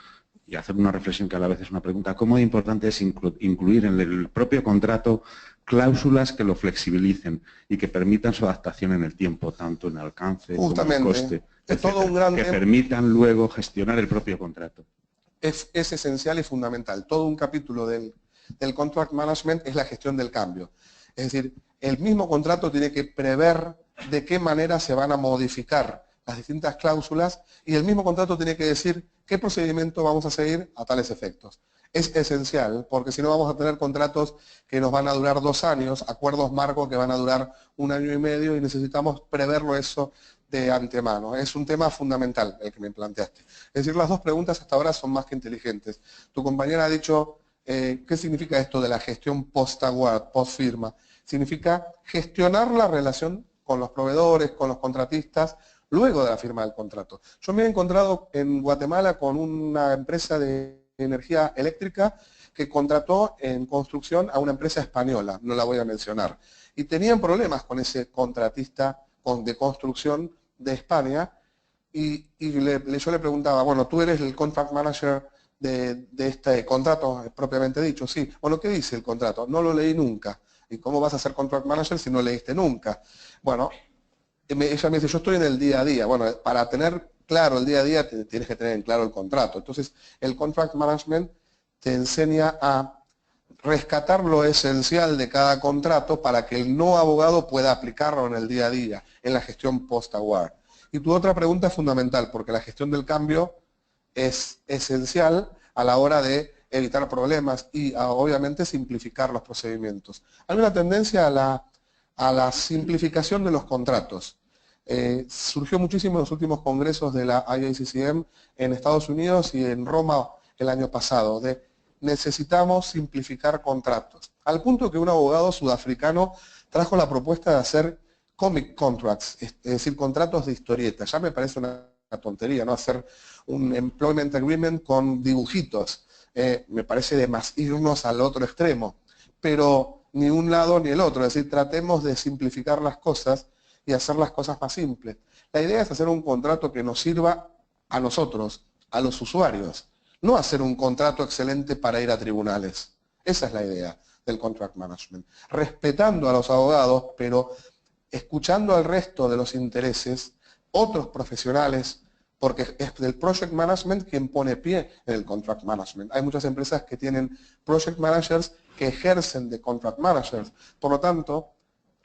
y hacer una reflexión que a la vez es una pregunta. ¿Cómo de importante es incluir en el propio contrato cláusulas que lo flexibilicen y que permitan su adaptación en el tiempo, tanto en alcance como en coste, es todo un gran que tema. permitan luego gestionar el propio contrato? Es esencial y fundamental. Todo un capítulo del contract management es la gestión del cambio. Es decir, el mismo contrato tiene que prever de qué manera se van a modificar las distintas cláusulas y el mismo contrato tiene que decir qué procedimiento vamos a seguir a tales efectos. Es esencial, porque si no vamos a tener contratos que nos van a durar 2 años, acuerdos marcos que van a durar 1 año y medio y necesitamos preverlo eso de antemano. Es un tema fundamental el que me planteaste. Es decir, las dos preguntas hasta ahora son más que inteligentes. Tu compañera ha dicho, ¿qué significa esto de la gestión post-award, post-firma? Significa gestionar la relación con los proveedores, con los contratistas, luego de la firma del contrato. Yo me he encontrado en Guatemala con una empresa de energía eléctrica que contrató en construcción a una empresa española, no la voy a mencionar, y tenían problemas con ese contratista de construcción de España, y yo le preguntaba, bueno, tú eres el contract manager de este contrato propiamente dicho, sí. Bueno, ¿qué dice el contrato? No lo leí nunca. ¿Y cómo vas a ser contract manager si no leíste nunca? Bueno, ella me dice, yo estoy en el día a día. Bueno, para tener claro el día a día tienes que tener en claro el contrato. Entonces, el contract management te enseña a rescatar lo esencial de cada contrato para que el no abogado pueda aplicarlo en el día a día, en la gestión post-award. Y tu otra pregunta es fundamental, porque la gestión del cambio es esencial a la hora de evitar problemas y obviamente simplificar los procedimientos. Hay una tendencia a la simplificación de los contratos. Surgió muchísimo en los últimos congresos de la IACCM en Estados Unidos y en Roma el año pasado, de necesitamos simplificar contratos. Al punto que un abogado sudafricano trajo la propuesta de hacer comic contracts, es decir, contratos de historieta. Ya me parece una tontería, ¿no? Hacer un employment agreement con dibujitos. Me parece de más irnos al otro extremo. Pero ni un lado ni el otro. Es decir, tratemos de simplificar las cosas y hacer las cosas más simples. La idea es hacer un contrato que nos sirva a nosotros, a los usuarios. No hacer un contrato excelente para ir a tribunales. Esa es la idea del contract management. Respetando a los abogados, pero escuchando al resto de los intereses, otros profesionales, porque es el project management quien pone pie en el contract management. Hay muchas empresas que tienen project managers que ejercen de contract managers. Por lo tanto,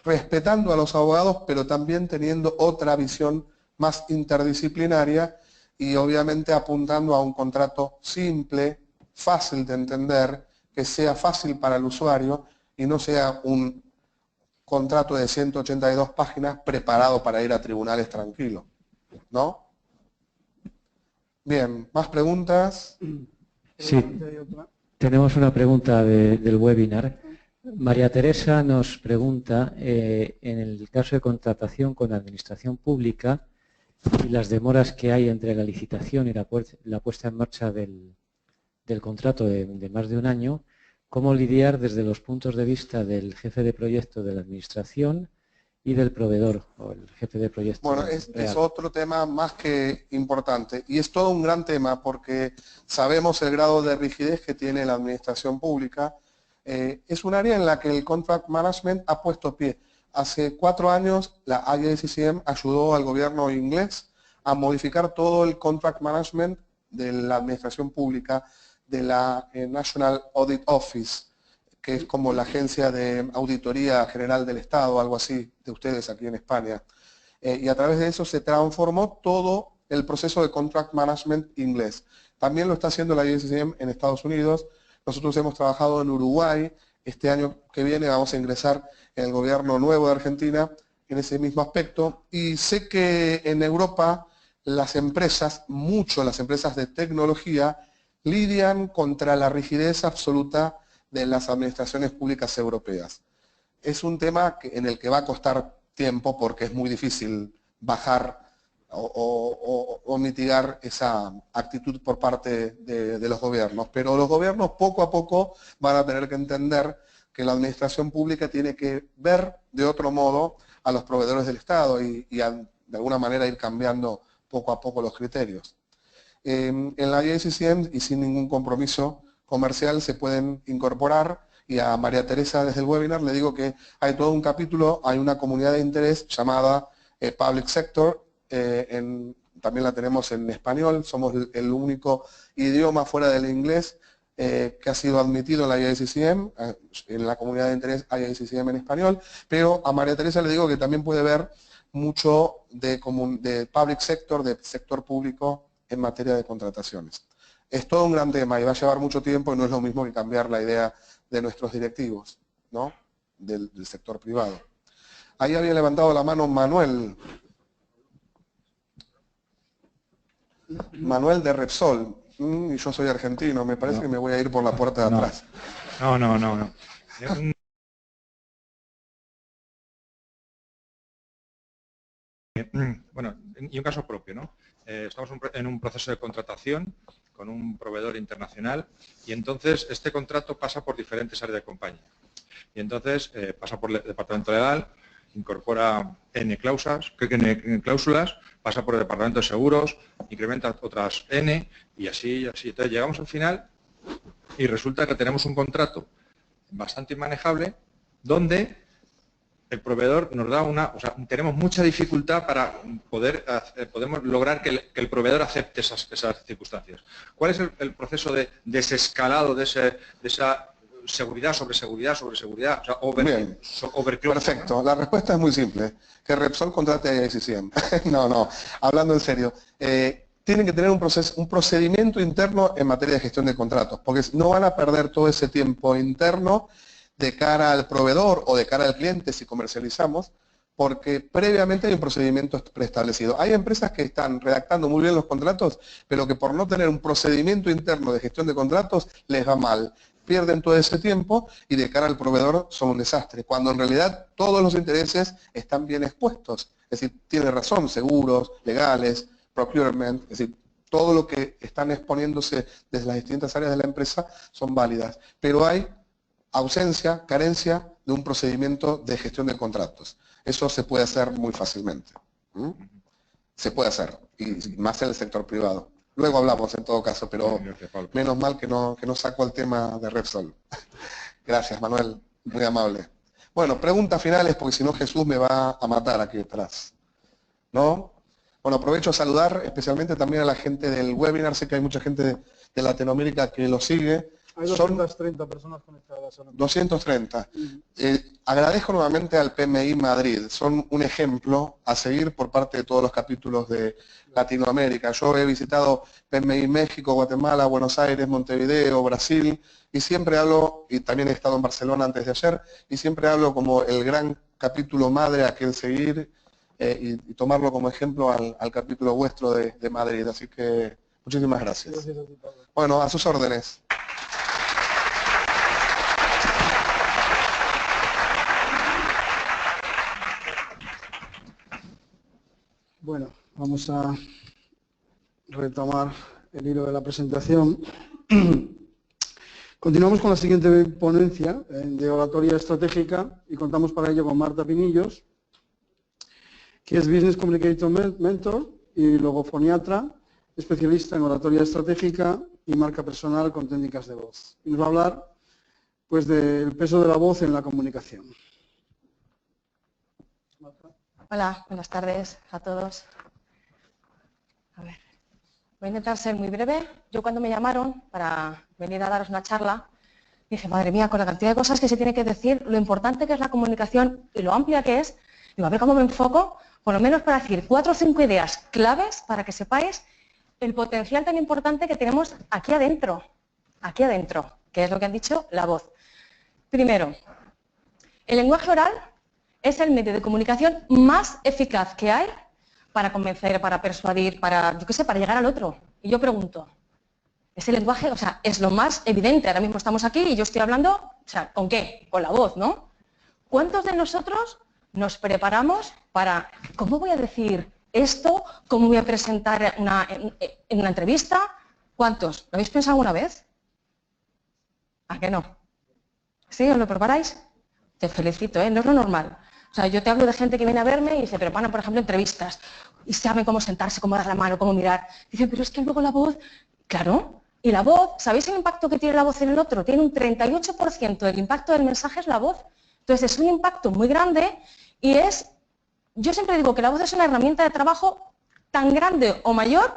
respetando a los abogados, pero también teniendo otra visión más interdisciplinaria y obviamente apuntando a un contrato simple, fácil de entender, que sea fácil para el usuario y no sea un contrato de 182 páginas preparado para ir a tribunales tranquilo, ¿no? Bien, ¿más preguntas? Sí, tenemos una pregunta del webinar. María Teresa nos pregunta, en el caso de contratación con la administración pública y las demoras que hay entre la licitación y la puesta en marcha del contrato de más de un año, ¿cómo lidiar desde los puntos de vista del jefe de proyecto de la administración y del proveedor o el jefe de proyecto. Bueno, es otro tema más que importante y es todo un gran tema porque sabemos el grado de rigidez que tiene la administración pública. Es un área en la que el Contract Management ha puesto pie. Hace 4 años la IACCM ayudó al gobierno inglés a modificar todo el Contract Management de la administración pública de la National Audit Office, que es como la agencia de auditoría general del Estado, algo así, de ustedes aquí en España. Y a través de eso se transformó todo el proceso de Contract Management inglés. También lo está haciendo la IACCM en Estados Unidos. Nosotros hemos trabajado en Uruguay. Este año que viene vamos a ingresar en el gobierno nuevo de Argentina en ese mismo aspecto. Y sé que en Europa las empresas, mucho las empresas de tecnología, lidian contra la rigidez absoluta de las administraciones públicas europeas. Es un tema en el que va a costar tiempo porque es muy difícil bajar o mitigar esa actitud por parte de los gobiernos. Pero los gobiernos poco a poco van a tener que entender que la administración pública tiene que ver de otro modo a los proveedores del Estado y de alguna manera ir cambiando poco a poco los criterios. En la IACCM y sin ningún compromiso comercial se pueden incorporar, y a María Teresa desde el webinar le digo que hay todo un capítulo, hay una comunidad de interés llamada Public Sector, también la tenemos en español, somos el único idioma fuera del inglés que ha sido admitido en la IACCM, en la comunidad de interés IACCM en español, pero a María Teresa le digo que también puede ver mucho de Public Sector, de sector público en materia de contrataciones. Es todo un gran tema y va a llevar mucho tiempo y no es lo mismo que cambiar la idea de nuestros directivos, ¿no? Del sector privado. Ahí había levantado la mano Manuel. Manuel de Repsol. Y yo soy argentino, me parece que me voy a ir por la puerta de atrás. No. Bueno, y un caso propio, ¿no? Estamos en un proceso de contratación con un proveedor internacional y entonces este contrato pasa por diferentes áreas de compañía. Y entonces pasa por el departamento legal, incorpora N cláusulas, pasa por el departamento de seguros, incrementa otras N y así. Entonces llegamos al final y resulta que tenemos un contrato bastante inmanejable donde el proveedor nos da tenemos mucha dificultad para podemos lograr que el proveedor acepte esas circunstancias. ¿Cuál es el proceso de desescalado de esa seguridad sobre seguridad sobre seguridad? O sea, Bien, perfecto. ¿No? La respuesta es muy simple. Que Repsol contrate a IACCM. No, hablando en serio. Tienen que tener un procedimiento interno en materia de gestión de contratos, porque no van a perder todo ese tiempo interno de cara al proveedor o de cara al cliente si comercializamos, porque previamente hay un procedimiento preestablecido. Hay empresas que están redactando muy bien los contratos, pero que por no tener un procedimiento interno de gestión de contratos les va mal. Pierden todo ese tiempo y de cara al proveedor son un desastre, cuando en realidad todos los intereses están bien expuestos. Es decir, tiene razón, seguros, legales, procurement, es decir, todo lo que están exponiéndose desde las distintas áreas de la empresa son válidas, pero hay ausencia, carencia de un procedimiento de gestión de contratos. Eso se puede hacer muy fácilmente. Se puede hacer, y más en el sector privado. Luego hablamos en todo caso, pero menos mal que no saco el tema de Repsol. Gracias, Manuel, muy amable. Bueno, preguntas finales, porque si no Jesús me va a matar aquí detrás. ¿No? Bueno, aprovecho a saludar especialmente también a la gente del webinar. Sé que hay mucha gente de Latinoamérica que lo sigue. Hay 230 personas conectadas. 230. Agradezco nuevamente al PMI Madrid. Son un ejemplo a seguir por parte de todos los capítulos de Latinoamérica. Yo he visitado PMI México, Guatemala, Buenos Aires, Montevideo, Brasil, y siempre hablo, y también he estado en Barcelona antes de ayer, y siempre hablo como el gran capítulo madre a quien seguir y tomarlo como ejemplo al capítulo vuestro de Madrid. Así que muchísimas gracias. Bueno, a sus órdenes. Bueno, vamos a retomar el hilo de la presentación. Continuamos con la siguiente ponencia de oratoria estratégica y contamos para ello con Marta Pinillos, que es Business Communicator Mentor y logofoniatra, especialista en oratoria estratégica y marca personal con técnicas de voz. Y nos va a hablar pues del peso de la voz en la comunicación. Hola, buenas tardes a todos. A ver, voy a intentar ser muy breve. Yo cuando me llamaron para venir a daros una charla, dije, madre mía, con la cantidad de cosas que se tiene que decir, lo importante que es la comunicación y lo amplia que es, digo, a ver cómo me enfoco, por lo menos para decir 4 o 5 ideas claves para que sepáis el potencial tan importante que tenemos aquí adentro, que es lo que han dicho, la voz. Primero, el lenguaje oral es el medio de comunicación más eficaz que hay para convencer, para persuadir, para, yo qué sé, para llegar al otro. Y yo pregunto, ese lenguaje, o sea, es lo más evidente. Ahora mismo estamos aquí y yo estoy hablando, o sea, ¿con qué? Con la voz, ¿no? ¿Cuántos de nosotros nos preparamos para, cómo voy a decir esto? ¿Cómo voy a presentar en una entrevista? ¿Cuántos? ¿Lo habéis pensado alguna vez? ¿A qué no? ¿Sí? ¿Os lo preparáis? Te felicito, ¿eh? No es lo normal. O sea, yo te hablo de gente que viene a verme y se preparan, por ejemplo, entrevistas y saben cómo sentarse, cómo dar la mano, cómo mirar. Dicen, pero es que luego la voz, claro, y la voz, ¿sabéis el impacto que tiene la voz en el otro? Tiene un 38% del impacto del mensaje es la voz. Entonces es un impacto muy grande y es, yo siempre digo que la voz es una herramienta de trabajo tan grande o mayor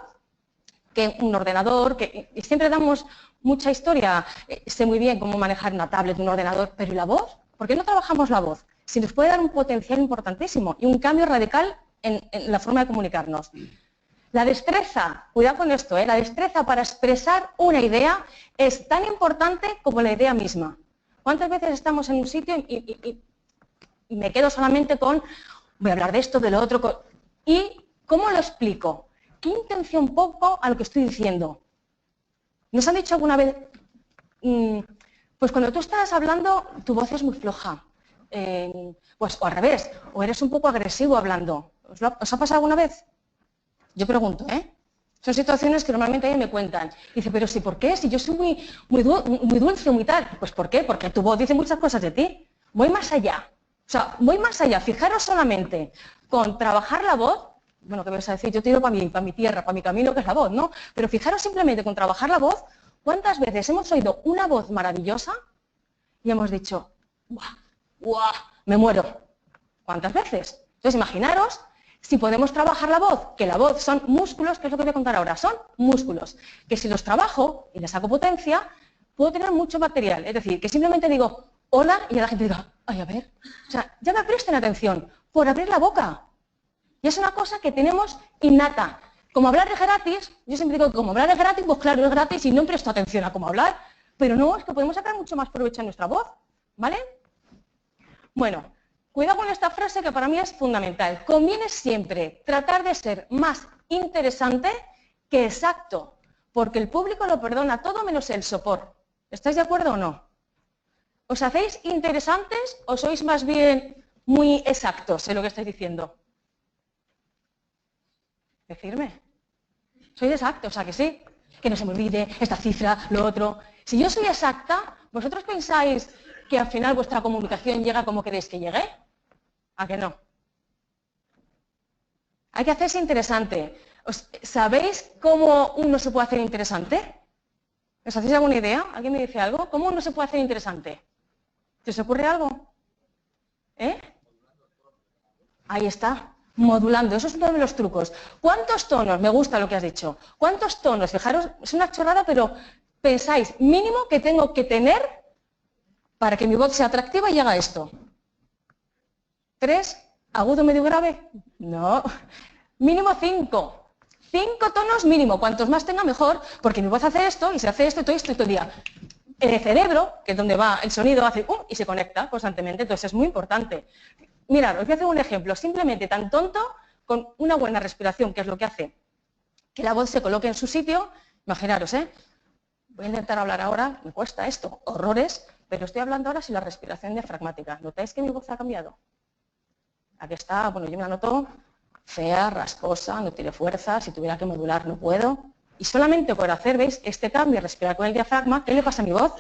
que un ordenador, y siempre damos mucha historia, sé muy bien cómo manejar una tablet, un ordenador, pero ¿y la voz? ¿Por qué no trabajamos la voz? Si nos puede dar un potencial importantísimo y un cambio radical en la forma de comunicarnos. La destreza, cuidado con esto, la destreza para expresar una idea es tan importante como la idea misma. ¿Cuántas veces estamos en un sitio y me quedo solamente con, voy a hablar de esto, de lo otro, y cómo lo explico? ¿Qué intención pongo a lo que estoy diciendo? ¿Nos han dicho alguna vez, pues cuando tú estás hablando, tu voz es muy floja? Pues o al revés, o eres un poco agresivo hablando. ¿Os ha pasado alguna vez? Yo pregunto, ¿eh? Son situaciones que normalmente a mí me cuentan. Dice, pero sí, ¿por qué? Si yo soy muy dulce, muy tal. Pues ¿por qué? Porque tu voz dice muchas cosas de ti. Voy más allá. O sea, voy más allá. Fijaros solamente con trabajar la voz. Bueno, ¿qué me vas a decir? Yo tiro para mi tierra, para mi camino, que es la voz, ¿no? Pero fijaros simplemente con trabajar la voz, ¿cuántas veces hemos oído una voz maravillosa y hemos dicho, ¡guau! ¡Guau! Me muero. ¿Cuántas veces? Entonces, imaginaros si podemos trabajar la voz, que la voz son músculos, que es lo que voy a contar ahora, son músculos, que si los trabajo y les saco potencia, puedo tener mucho material. Es decir, que simplemente digo, hola, y la gente diga, ay, a ver, o sea, ya me presten atención por abrir la boca. Y es una cosa que tenemos innata. Como hablar es gratis, yo siempre digo que como hablar es gratis, pues claro, es gratis y no presto atención a cómo hablar, pero no, es que podemos sacar mucho más provecho a nuestra voz, ¿vale? Bueno, cuidado con esta frase que para mí es fundamental. Conviene siempre tratar de ser más interesante que exacto, porque el público lo perdona todo menos el sopor. ¿Estáis de acuerdo o no? ¿Os hacéis interesantes o sois más bien muy exactos en lo que estáis diciendo? Decirme. Soy exactos, ¿a que sí? Que no se me olvide esta cifra, lo otro. Si yo soy exacta, ¿vosotros pensáis que al final vuestra comunicación llega como queréis que llegue? ¿A que no? Hay que hacerse interesante. ¿Sabéis cómo uno se puede hacer interesante? ¿Os hacéis alguna idea? ¿Alguien me dice algo? ¿Cómo uno se puede hacer interesante? ¿Se os ocurre algo? Ahí está, modulando. Eso es uno de los trucos. ¿Cuántos tonos? Me gusta lo que has dicho. ¿Cuántos tonos? Fijaros, es una chorrada, pero pensáis mínimo que tengo que tener para que mi voz sea atractiva y haga esto. 3, agudo, medio, grave. No, mínimo 5. 5 tonos mínimo. Cuantos más tenga, mejor, porque mi voz hace esto y se hace esto y todo el día. El cerebro, que es donde va el sonido, hace y se conecta constantemente, entonces es muy importante. Mirad, os voy a hacer un ejemplo, simplemente tan tonto, con una buena respiración, que es lo que hace que la voz se coloque en su sitio. Imaginaros, voy a intentar hablar ahora, me cuesta esto, horrores, pero estoy hablando ahora sin la respiración diafragmática. ¿Notáis que mi voz ha cambiado? Aquí está, bueno, yo me la noto fea, rasposa, no tiene fuerza, si tuviera que modular no puedo. Y solamente por hacer, ¿veis? Este cambio, respirar con el diafragma, ¿qué le pasa a mi voz?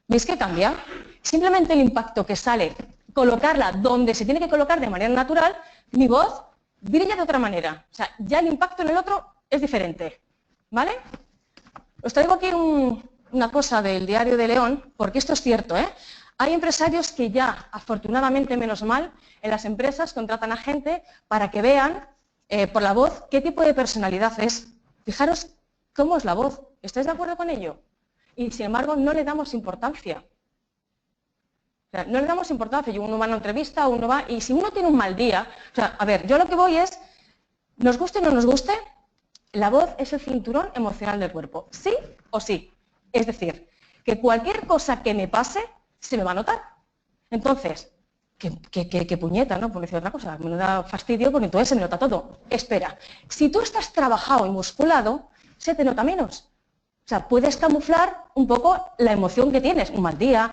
¿Veis que cambia? Simplemente el impacto que sale, colocarla donde se tiene que colocar de manera natural, mi voz brilla de otra manera. O sea, ya el impacto en el otro es diferente. ¿Vale? Os traigo aquí una cosa del Diario de León, porque esto es cierto, ¿eh? Hay empresarios que ya, afortunadamente, menos mal, en las empresas contratan a gente para que vean por la voz qué tipo de personalidad es. Fijaros cómo es la voz. ¿Estáis de acuerdo con ello? Y sin embargo no le damos importancia. O sea, no le damos importancia. Uno va a una entrevista, uno va, y si uno tiene un mal día, o sea, a ver, yo lo que voy es, nos guste o no nos guste, la voz es el cinturón emocional del cuerpo, sí o sí. Es decir, que cualquier cosa que me pase se me va a notar. Entonces, qué puñeta, ¿no? Por decir otra cosa, me da fastidio porque entonces se me nota todo. Espera, si tú estás trabajado y musculado, se te nota menos. O sea, puedes camuflar un poco la emoción que tienes, un mal día,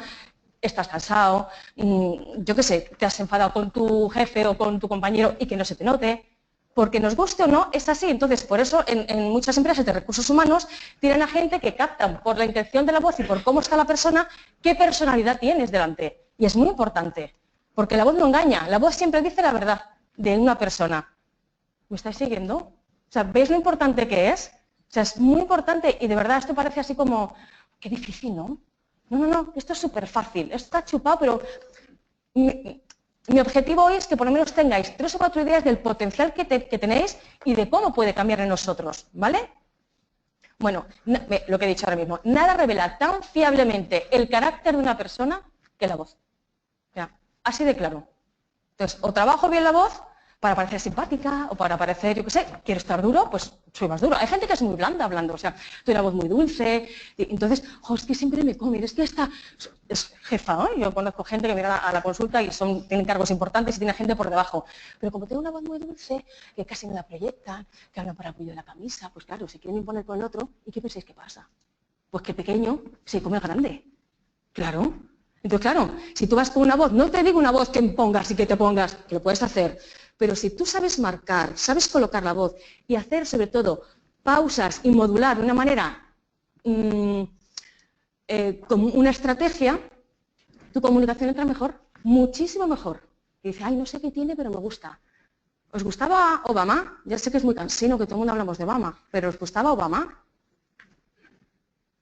estás cansado, yo qué sé, te has enfadado con tu jefe o con tu compañero y que no se te note. Porque nos guste o no, es así. Entonces, por eso en muchas empresas de recursos humanos tienen a gente que captan por la intención de la voz y por cómo está la persona, qué personalidad tienes delante. Y es muy importante, porque la voz no engaña. La voz siempre dice la verdad de una persona. ¿Me estáis siguiendo? O sea, ¿veis lo importante que es? O sea, es muy importante y de verdad esto parece así como, qué difícil, ¿no? No, esto es súper fácil. Esto está chupado, pero... Mi objetivo hoy es que por lo menos tengáis 3 o 4 ideas del potencial que tenéis y de cómo puede cambiar en nosotros, ¿vale? Bueno, lo que he dicho ahora mismo, nada revela tan fiablemente el carácter de una persona que la voz. Ya, así de claro. Entonces, o trabajo bien la voz para parecer simpática o para parecer, yo qué sé, quiero estar duro, pues soy más duro. Hay gente que es muy blanda hablando, o sea, tiene la voz muy dulce, y entonces, es que siempre me come, es que esta es jefa, ¿no? Yo conozco gente que viene a la consulta y tienen cargos importantes y tiene gente por debajo, pero como tengo una voz muy dulce, que casi me la proyectan, que hablan por apoyo de la camisa, pues claro, se quieren imponer con el otro, ¿y qué pensáis que pasa? Pues que pequeño se come grande, claro. Entonces, claro, si tú vas con una voz, no te digo una voz que impongas y que te pongas, que lo puedes hacer, pero si tú sabes marcar, sabes colocar la voz y hacer sobre todo pausas y modular de una manera, como una estrategia, tu comunicación entra mejor, muchísimo mejor. Y dice, ay, no sé qué tiene, pero me gusta. ¿Os gustaba Obama? Ya sé que es muy cansino, que todo el mundo hablamos de Obama, pero ¿os gustaba Obama?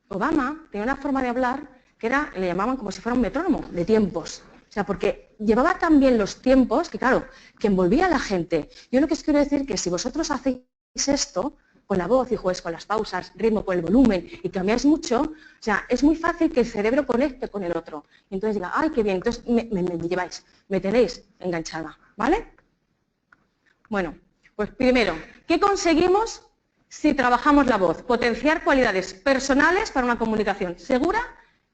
Obama tenía una forma de hablar que era, le llamaban como si fuera un metrónomo de tiempos. O sea, porque llevaba tan bien los tiempos que, claro, que envolvía a la gente. Yo lo que os quiero decir es que si vosotros hacéis esto con la voz y jugáis con las pausas, ritmo, con el volumen y cambiáis mucho, o sea, es muy fácil que el cerebro conecte con el otro. Y entonces diga, ay, qué bien, entonces me lleváis, me tenéis enganchada, ¿vale? Bueno, pues primero, ¿qué conseguimos si trabajamos la voz? Potenciar cualidades personales para una comunicación segura,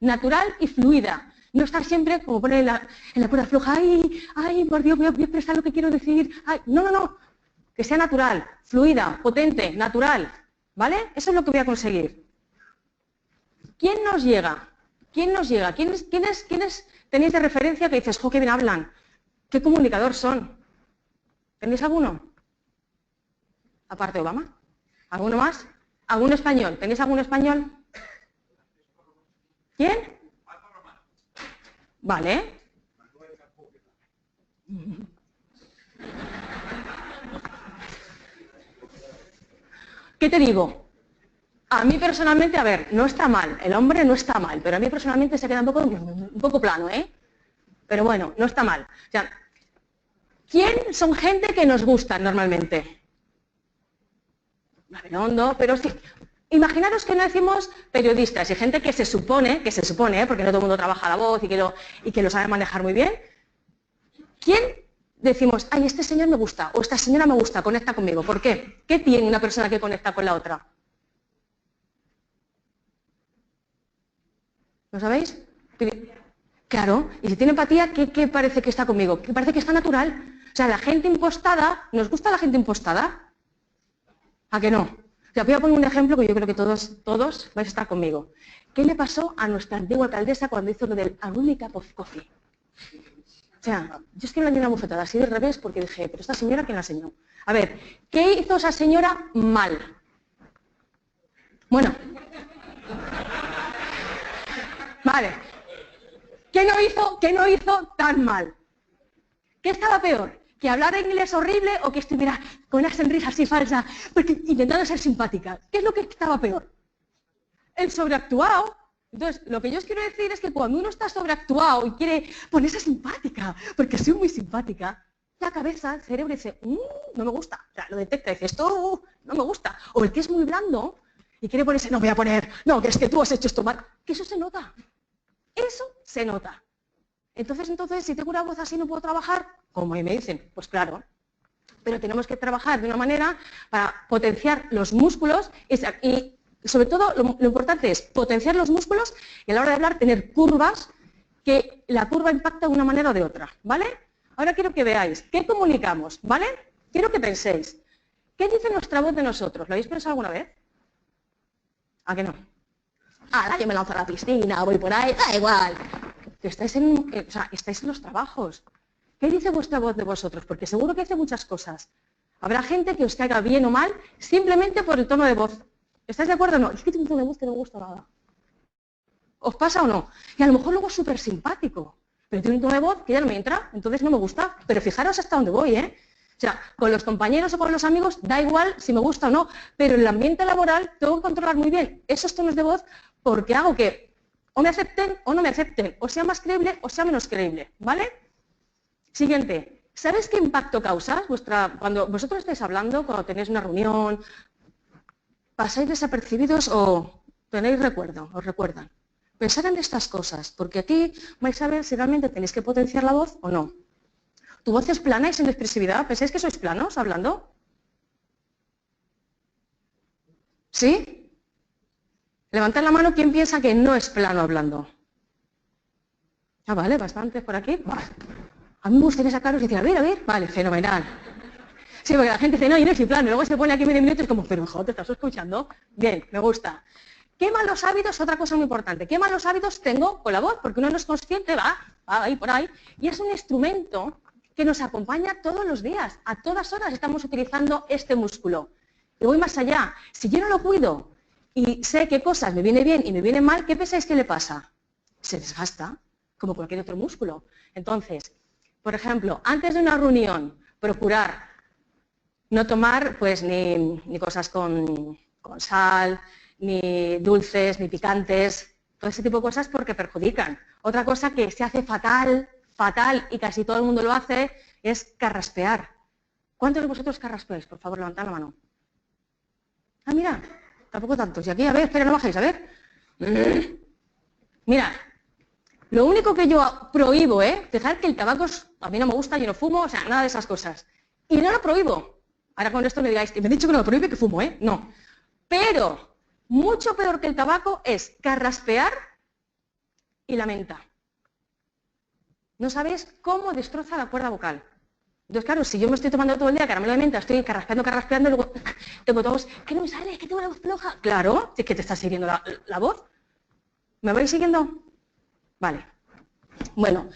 natural y fluida. No estar siempre, como pone en la cuerda floja, ay, por Dios, voy a expresar lo que quiero decir. Ay, no, que sea natural, fluida, potente, natural, ¿vale? Eso es lo que voy a conseguir. ¿Quién nos llega? ¿Quién nos llega? ¿Quiénes tenéis de referencia que dices, jo, qué bien hablan? ¿Qué comunicador son? ¿Tenéis alguno? Aparte de Obama. ¿Alguno más? ¿Algún español? ¿Tenéis algún español? ¿Quién? Vale. ¿Qué te digo? A mí personalmente, a ver, no está mal, el hombre no está mal, pero a mí personalmente se queda un poco plano, ¿eh? Pero bueno, no está mal. O sea, ¿quién son gente que nos gusta normalmente? Redondo, pero sí. Imaginaros que no decimos periodistas y gente que se supone, porque no todo el mundo trabaja la voz y que lo sabe manejar muy bien. ¿Quién decimos, ay, este señor me gusta o esta señora me gusta, conecta conmigo? ¿Por qué? ¿Qué tiene una persona que conecta con la otra? ¿Lo sabéis? Claro, y si tiene empatía, ¿qué parece que está conmigo? ¿Qué parece que está natural? O sea, la gente impostada, ¿nos gusta la gente impostada? ¿A que no? O sea, voy a poner un ejemplo que yo creo que todos vais a estar conmigo. ¿Qué le pasó a nuestra antigua alcaldesa cuando hizo lo del Aruni Cup of Coffee? O sea, yo es que me la di una bofetada así de revés porque dije, pero esta señora, ¿quién la enseñó? A ver, ¿qué hizo esa señora mal? Bueno. Vale. ¿Qué no hizo tan mal? ¿Qué estaba peor? que hablara inglés horrible o que estuviera con una sonrisa así falsa, porque intentando ser simpática. ¿Qué es lo que estaba peor? El sobreactuado. Entonces, lo que yo os quiero decir es que cuando uno está sobreactuado y quiere ponerse simpática, porque soy muy simpática, la cabeza, el cerebro dice, no me gusta. O sea, lo detecta y dice, esto no me gusta. O el que es muy blando y quiere ponerse, no voy a poner, no, que es que tú has hecho esto mal. Que eso se nota. Eso se nota. Entonces, si tengo una voz así no puedo trabajar, como me dicen, pues claro. Pero tenemos que trabajar de una manera para potenciar los músculos y sobre todo lo importante es potenciar los músculos y a la hora de hablar tener curvas que la curva impacta de una manera o de otra, ¿vale? Ahora quiero que veáis, ¿qué comunicamos? ¿Vale? Quiero que penséis, ¿qué dice nuestra voz de nosotros? ¿Lo habéis pensado alguna vez? ¿A que no? Ahora yo me lanzo a la piscina, voy por ahí, da igual. Que estáis en los trabajos. ¿Qué dice vuestra voz de vosotros? Porque seguro que hace muchas cosas. Habrá gente que os caiga bien o mal simplemente por el tono de voz. ¿Estáis de acuerdo o no? Es que tiene un tono de voz que no me gusta nada. ¿Os pasa o no? Y a lo mejor luego es súper simpático, pero tiene un tono de voz que ya no me entra, entonces no me gusta. Pero fijaros hasta dónde voy, ¿eh? O sea, con los compañeros o con los amigos da igual si me gusta o no, pero en el ambiente laboral tengo que controlar muy bien esos tonos de voz porque hago que o me acepten o no me acepten, o sea más creíble o sea menos creíble, ¿vale? Siguiente, ¿sabes qué impacto causa cuando vosotros estáis hablando, cuando tenéis una reunión, pasáis desapercibidos o tenéis recuerdo, os recuerdan? Pensad en estas cosas, porque aquí vais a ver si realmente tenéis que potenciar la voz o no. ¿Tu voz es plana y sin expresividad? ¿Pensáis que sois planos hablando? ¿Sí? Levantad la mano, ¿quién piensa que no es plano hablando? Ah, vale, bastantes por aquí. Vale. A mí me gustaría sacaros y decir, a ver, vale, fenomenal. Sí, porque la gente dice, no, yo no soy plano, y luego se pone aquí medio minuto y es como, pero joder, ¿te estás escuchando? Bien, me gusta. ¿Qué malos hábitos? Otra cosa muy importante. ¿Qué malos hábitos tengo con la voz? Porque uno no es consciente, va ahí por ahí, y es un instrumento que nos acompaña todos los días. A todas horas estamos utilizando este músculo. Y voy más allá. Si yo no lo cuido y sé qué cosas me vienen bien y me vienen mal, ¿qué pensáis que le pasa? Se desgasta, como cualquier otro músculo. Entonces, por ejemplo, antes de una reunión, procurar no tomar pues ni cosas con sal, ni dulces, ni picantes, todo ese tipo de cosas porque perjudican. Otra cosa que se hace fatal, y casi todo el mundo lo hace, es carraspear. ¿Cuántos de vosotros carraspeáis? Por favor, levantad la mano. Ah, mira, tampoco tantos. Y aquí, a ver, espera, no bajéis, a ver. Mira, lo único que yo prohíbo, fijar que el tabaco a mí no me gusta, yo no fumo, o sea, nada de esas cosas. Y no lo prohíbo. Ahora con esto me digáis, me he dicho que no lo prohíbe, que fumo, no. Pero mucho peor que el tabaco es carraspear y la menta. No sabéis cómo destroza la cuerda vocal. Entonces, claro, si yo me estoy tomando todo el día caramelo de menta, estoy carraspeando, luego tengo todos, que no me sale, que tengo la voz floja. Claro, si es que te está siguiendo la voz. ¿Me vais siguiendo? Vale. Bueno,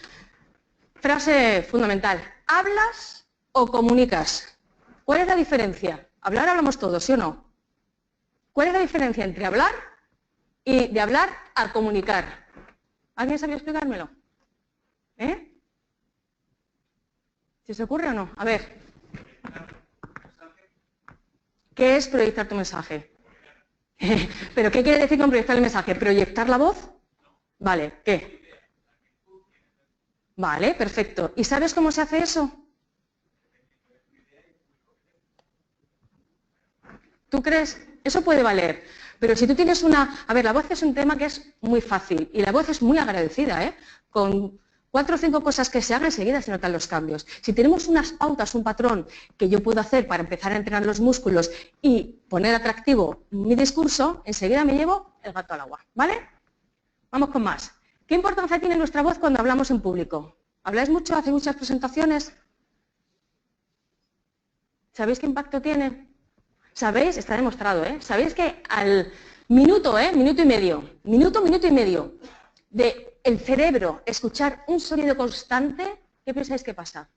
frase fundamental. ¿Hablas o comunicas? ¿Cuál es la diferencia? Hablar hablamos todos, ¿sí o no? ¿Cuál es la diferencia entre hablar y de hablar a comunicar? ¿Alguien sabía explicármelo? ¿Si se ocurre o no? A ver. ¿Qué es proyectar tu mensaje? ¿Pero qué quiere decir con proyectar el mensaje? ¿Proyectar la voz? Vale, ¿qué? Vale, perfecto. ¿Y sabes cómo se hace eso? ¿Tú crees? Eso puede valer. Pero si tú tienes una... A ver, la voz es un tema que es muy fácil y la voz es muy agradecida, Con 4 o 5 cosas que se hagan, enseguida se notan los cambios. Si tenemos unas pautas, un patrón que yo puedo hacer para empezar a entrenar los músculos y poner atractivo mi discurso, enseguida me llevo el gato al agua, ¿vale? Vamos con más. ¿Qué importancia tiene nuestra voz cuando hablamos en público? ¿Habláis mucho? ¿Hacéis muchas presentaciones? ¿Sabéis qué impacto tiene? ¿Sabéis? Está demostrado, ¿Sabéis que al minuto y medio de el cerebro escuchar un sonido constante, ¿qué pensáis que pasa?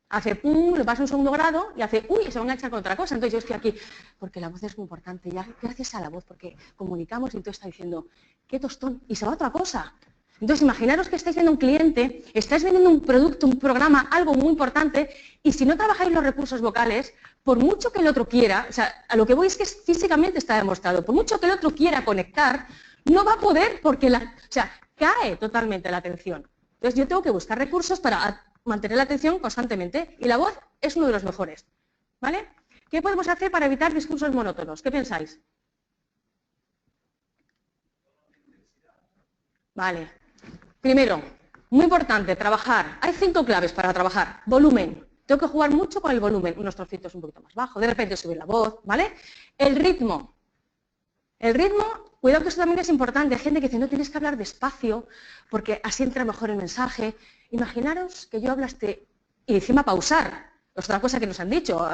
Hace pum, le pasa un segundo grado y hace uy, y se va a enganchar con otra cosa. Entonces yo estoy aquí, porque la voz es muy importante, ya gracias a la voz, porque comunicamos y tú estás diciendo, qué tostón, y se va a otra cosa. Entonces, imaginaros que estáis viendo un cliente, estáis vendiendo un producto, un programa, algo muy importante, y si no trabajáis los recursos vocales, por mucho que el otro quiera, o sea, a lo que voy es que físicamente está demostrado, por mucho que el otro quiera conectar, no va a poder porque cae totalmente la atención. Entonces, yo tengo que buscar recursos para mantener la atención constantemente, y la voz es uno de los mejores, ¿vale? ¿Qué podemos hacer para evitar discursos monótonos? ¿Qué pensáis? Vale. Primero, muy importante, trabajar. Hay 5 claves para trabajar. Volumen. Tengo que jugar mucho con el volumen. Unos trocitos un poquito más bajo, de repente subir la voz, ¿vale? El ritmo. El ritmo, cuidado que esto también es importante. Hay gente que dice, no, tienes que hablar despacio porque así entra mejor el mensaje. Imaginaros que yo hablaste y encima pausar. Otra cosa que nos han dicho,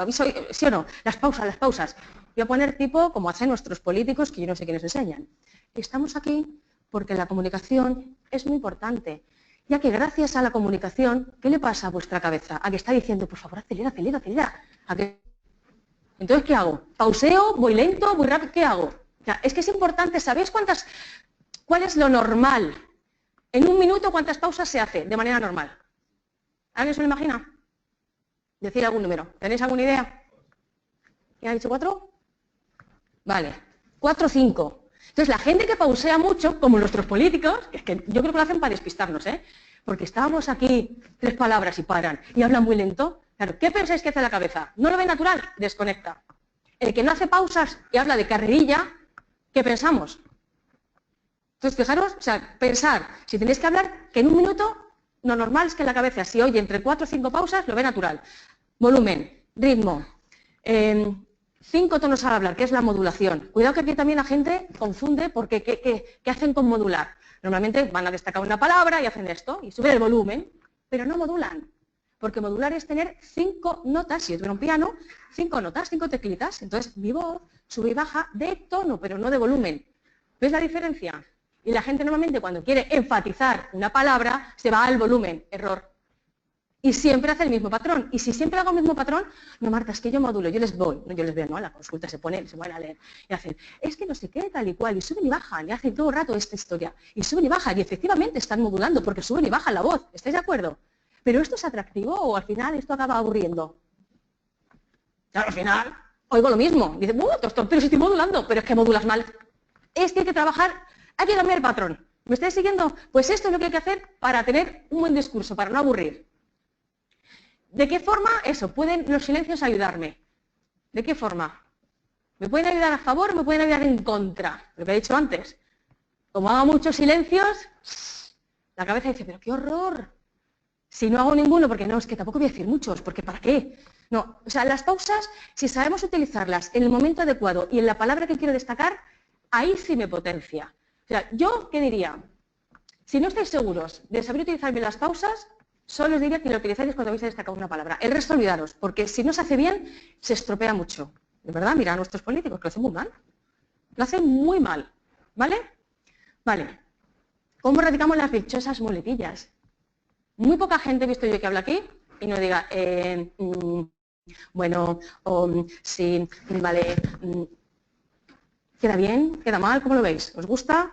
¿sí o no? Las pausas. Voy a poner tipo como hacen nuestros políticos, que yo no sé quiénes enseñan. Estamos aquí porque la comunicación es muy importante, ya que gracias a la comunicación, ¿qué le pasa a vuestra cabeza? A que está diciendo, por favor, acelera. Entonces, ¿qué hago? ¿Pauseo? ¿Voy lento? ¿Voy rápido? ¿Qué hago? O sea, es que es importante, ¿sabéis cuál es lo normal? En un minuto, ¿cuántas pausas se hace de manera normal? ¿Alguien se lo imagina? Decir algún número. ¿Tenéis alguna idea? ¿Quién ha dicho 4? Vale. 4 o 5. Entonces, la gente que pausea mucho, como nuestros políticos, es que yo creo que lo hacen para despistarnos, porque estábamos aquí 3 palabras y paran, y hablan muy lento. Claro, ¿qué pensáis que hace la cabeza? ¿No lo ve natural? Desconecta. El que no hace pausas y habla de carrerilla, ¿qué pensamos? Entonces, fijaros, o sea, pensar, si tenéis que hablar, que en un minuto, lo normal es que la cabeza, si oye entre 4 o 5 pausas, lo ve natural. Volumen, ritmo, 5 tonos al hablar, que es la modulación. Cuidado que aquí también la gente confunde porque ¿qué hacen con modular? Normalmente van a destacar una palabra y hacen esto, y suben el volumen, pero no modulan. Porque modular es tener 5 notas, si yo tuviera un piano, 5 notas, 5 teclitas. Entonces mi voz sube y baja de tono, pero no de volumen. ¿Ves la diferencia? Y la gente normalmente cuando quiere enfatizar una palabra se va al volumen, error. Y siempre hace el mismo patrón. Y si siempre hago el mismo patrón, no, Marta, es que yo modulo, yo les veo, ¿no? A la consulta se van a leer y hacen, es que no sé qué, tal y cual, y suben y bajan, y hacen todo el rato esta historia. Y suben y bajan, y efectivamente están modulando, porque suben y bajan la voz, ¿estáis de acuerdo? ¿Pero esto es atractivo o al final esto acaba aburriendo? Claro, al final oigo lo mismo. Dice, doctor, pero si estoy modulando, pero es que modulas mal. Es que hay que trabajar, hay que cambiar el patrón. ¿Me estáis siguiendo? Pues esto es lo que hay que hacer para tener un buen discurso, para no aburrir. ¿De qué forma? Eso, pueden los silencios ayudarme. ¿De qué forma? ¿Me pueden ayudar a favor o me pueden ayudar en contra? Lo que he dicho antes. Como hago muchos silencios, la cabeza dice, pero qué horror. Si no hago ninguno, porque no, es que tampoco voy a decir muchos, porque ¿para qué? No, o sea, las pausas, si sabemos utilizarlas en el momento adecuado y en la palabra que quiero destacar, ahí sí me potencia. O sea, yo, ¿qué diría? Si no estáis seguros de saber utilizar bien las pausas, solo os diría que lo utilizáis cuando vais a destacar una palabra. El resto olvidaros, porque si no se hace bien, se estropea mucho. De verdad, mira a nuestros políticos, que lo hacen muy mal. Lo hacen muy mal, ¿vale? Vale. ¿Cómo erradicamos las dichosas muletillas? Muy poca gente he visto yo que habla aquí y no diga, bueno, sí, vale, ¿queda bien? ¿Queda mal? ¿Cómo lo veis? ¿Os gusta?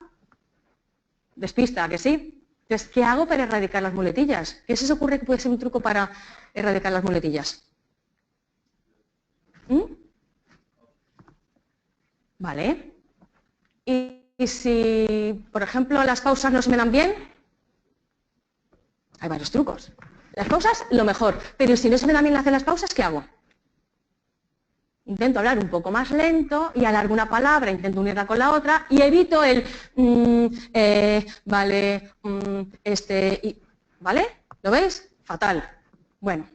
Despista, ¿que sí? Entonces, ¿qué hago para erradicar las muletillas? ¿Qué se os ocurre que puede ser un truco para erradicar las muletillas? Vale. Y si, por ejemplo, las pausas no se me dan bien, hay varios trucos. Las pausas, lo mejor. Pero si no se me dan bien hacer las pausas, ¿qué hago? Intento hablar un poco más lento y alargo una palabra, intento unirla con la otra y evito el vale, ¿vale? ¿Lo veis? Fatal. Bueno.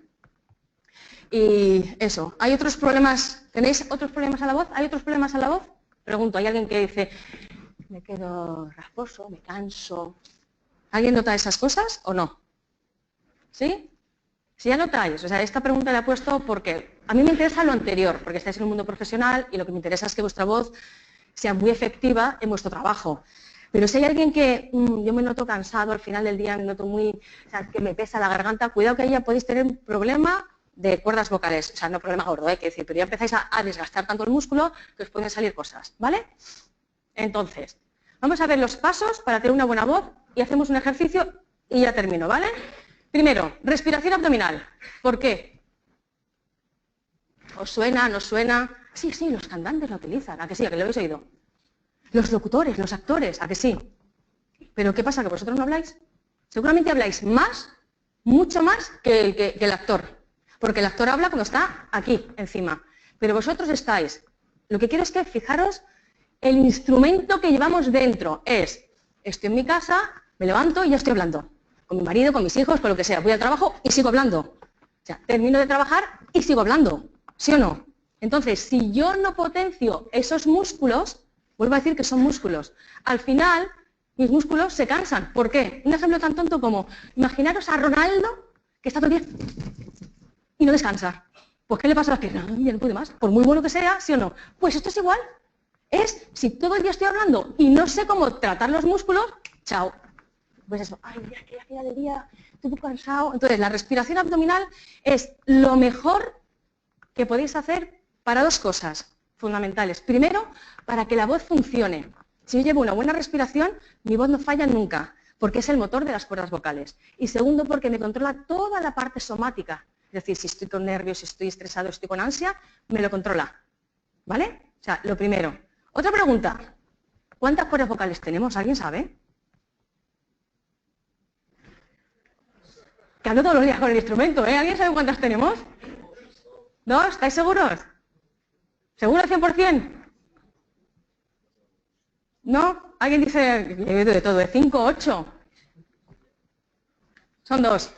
Y eso. ¿Hay otros problemas? ¿Tenéis otros problemas a la voz? ¿Hay otros problemas a la voz? Pregunto, ¿hay alguien que dice, me quedo rasposo, me canso? ¿Alguien nota esas cosas o no? ¿Sí? Si ya notáis, o sea, esta pregunta la he puesto porque a mí me interesa lo anterior, porque estáis en un mundo profesional y lo que me interesa es que vuestra voz sea muy efectiva en vuestro trabajo. Pero si hay alguien que yo me noto cansado al final del día, me noto o sea, que me pesa la garganta, cuidado que ahí ya podéis tener un problema de cuerdas vocales, o sea, no problema gordo, que decir, pero ya empezáis a desgastar tanto el músculo que os pueden salir cosas, ¿vale? Entonces, vamos a ver los pasos para tener una buena voz y hacemos un ejercicio y ya termino, ¿vale? Primero, respiración abdominal. ¿Por qué? ¿Os suena? ¿No suena? Sí, sí, los cantantes lo utilizan. ¿A que sí? ¿A que lo habéis oído? Los locutores, los actores, ¿a que sí? ¿Pero qué pasa? ¿Que vosotros no habláis? Seguramente habláis más, mucho más que el actor. Porque el actor habla cuando está aquí, encima. Pero vosotros estáis. Lo que quiero es que, fijaros, el instrumento que llevamos dentro es, estoy en mi casa, me levanto y ya estoy hablando. Con mi marido, con mis hijos, con lo que sea. Voy al trabajo y sigo hablando. O sea, termino de trabajar y sigo hablando. ¿Sí o no? Entonces, si yo no potencio esos músculos, vuelvo a decir que son músculos, al final mis músculos se cansan. ¿Por qué? Un ejemplo tan tonto como, imaginaros a Ronaldo que está todo el día y no descansa. Pues ¿qué le pasa a las piernas? Ya no puede más. Por muy bueno que sea, ¿sí o no? Pues esto es igual. Es, si todo el día estoy hablando y no sé cómo tratar los músculos, chao. Pues eso, ay, mira, que ya de día, estoy muy cansado. Entonces, la respiración abdominal es lo mejor que podéis hacer para dos cosas fundamentales. Primero, para que la voz funcione. Si yo llevo una buena respiración, mi voz no falla nunca, porque es el motor de las cuerdas vocales. Y segundo, porque me controla toda la parte somática. Es decir, si estoy con nervios, si estoy estresado, estoy con ansia, me lo controla. ¿Vale? O sea, lo primero. Otra pregunta. ¿Cuántas cuerdas vocales tenemos? ¿Alguien sabe? Que hablo todos los días con el instrumento, ¿eh? ¿Alguien sabe cuántas tenemos? ¿Dos? ¿Estáis seguros? ¿Seguro 100%? ¿No? Alguien dice, de todo, de 5, 8. Son dos.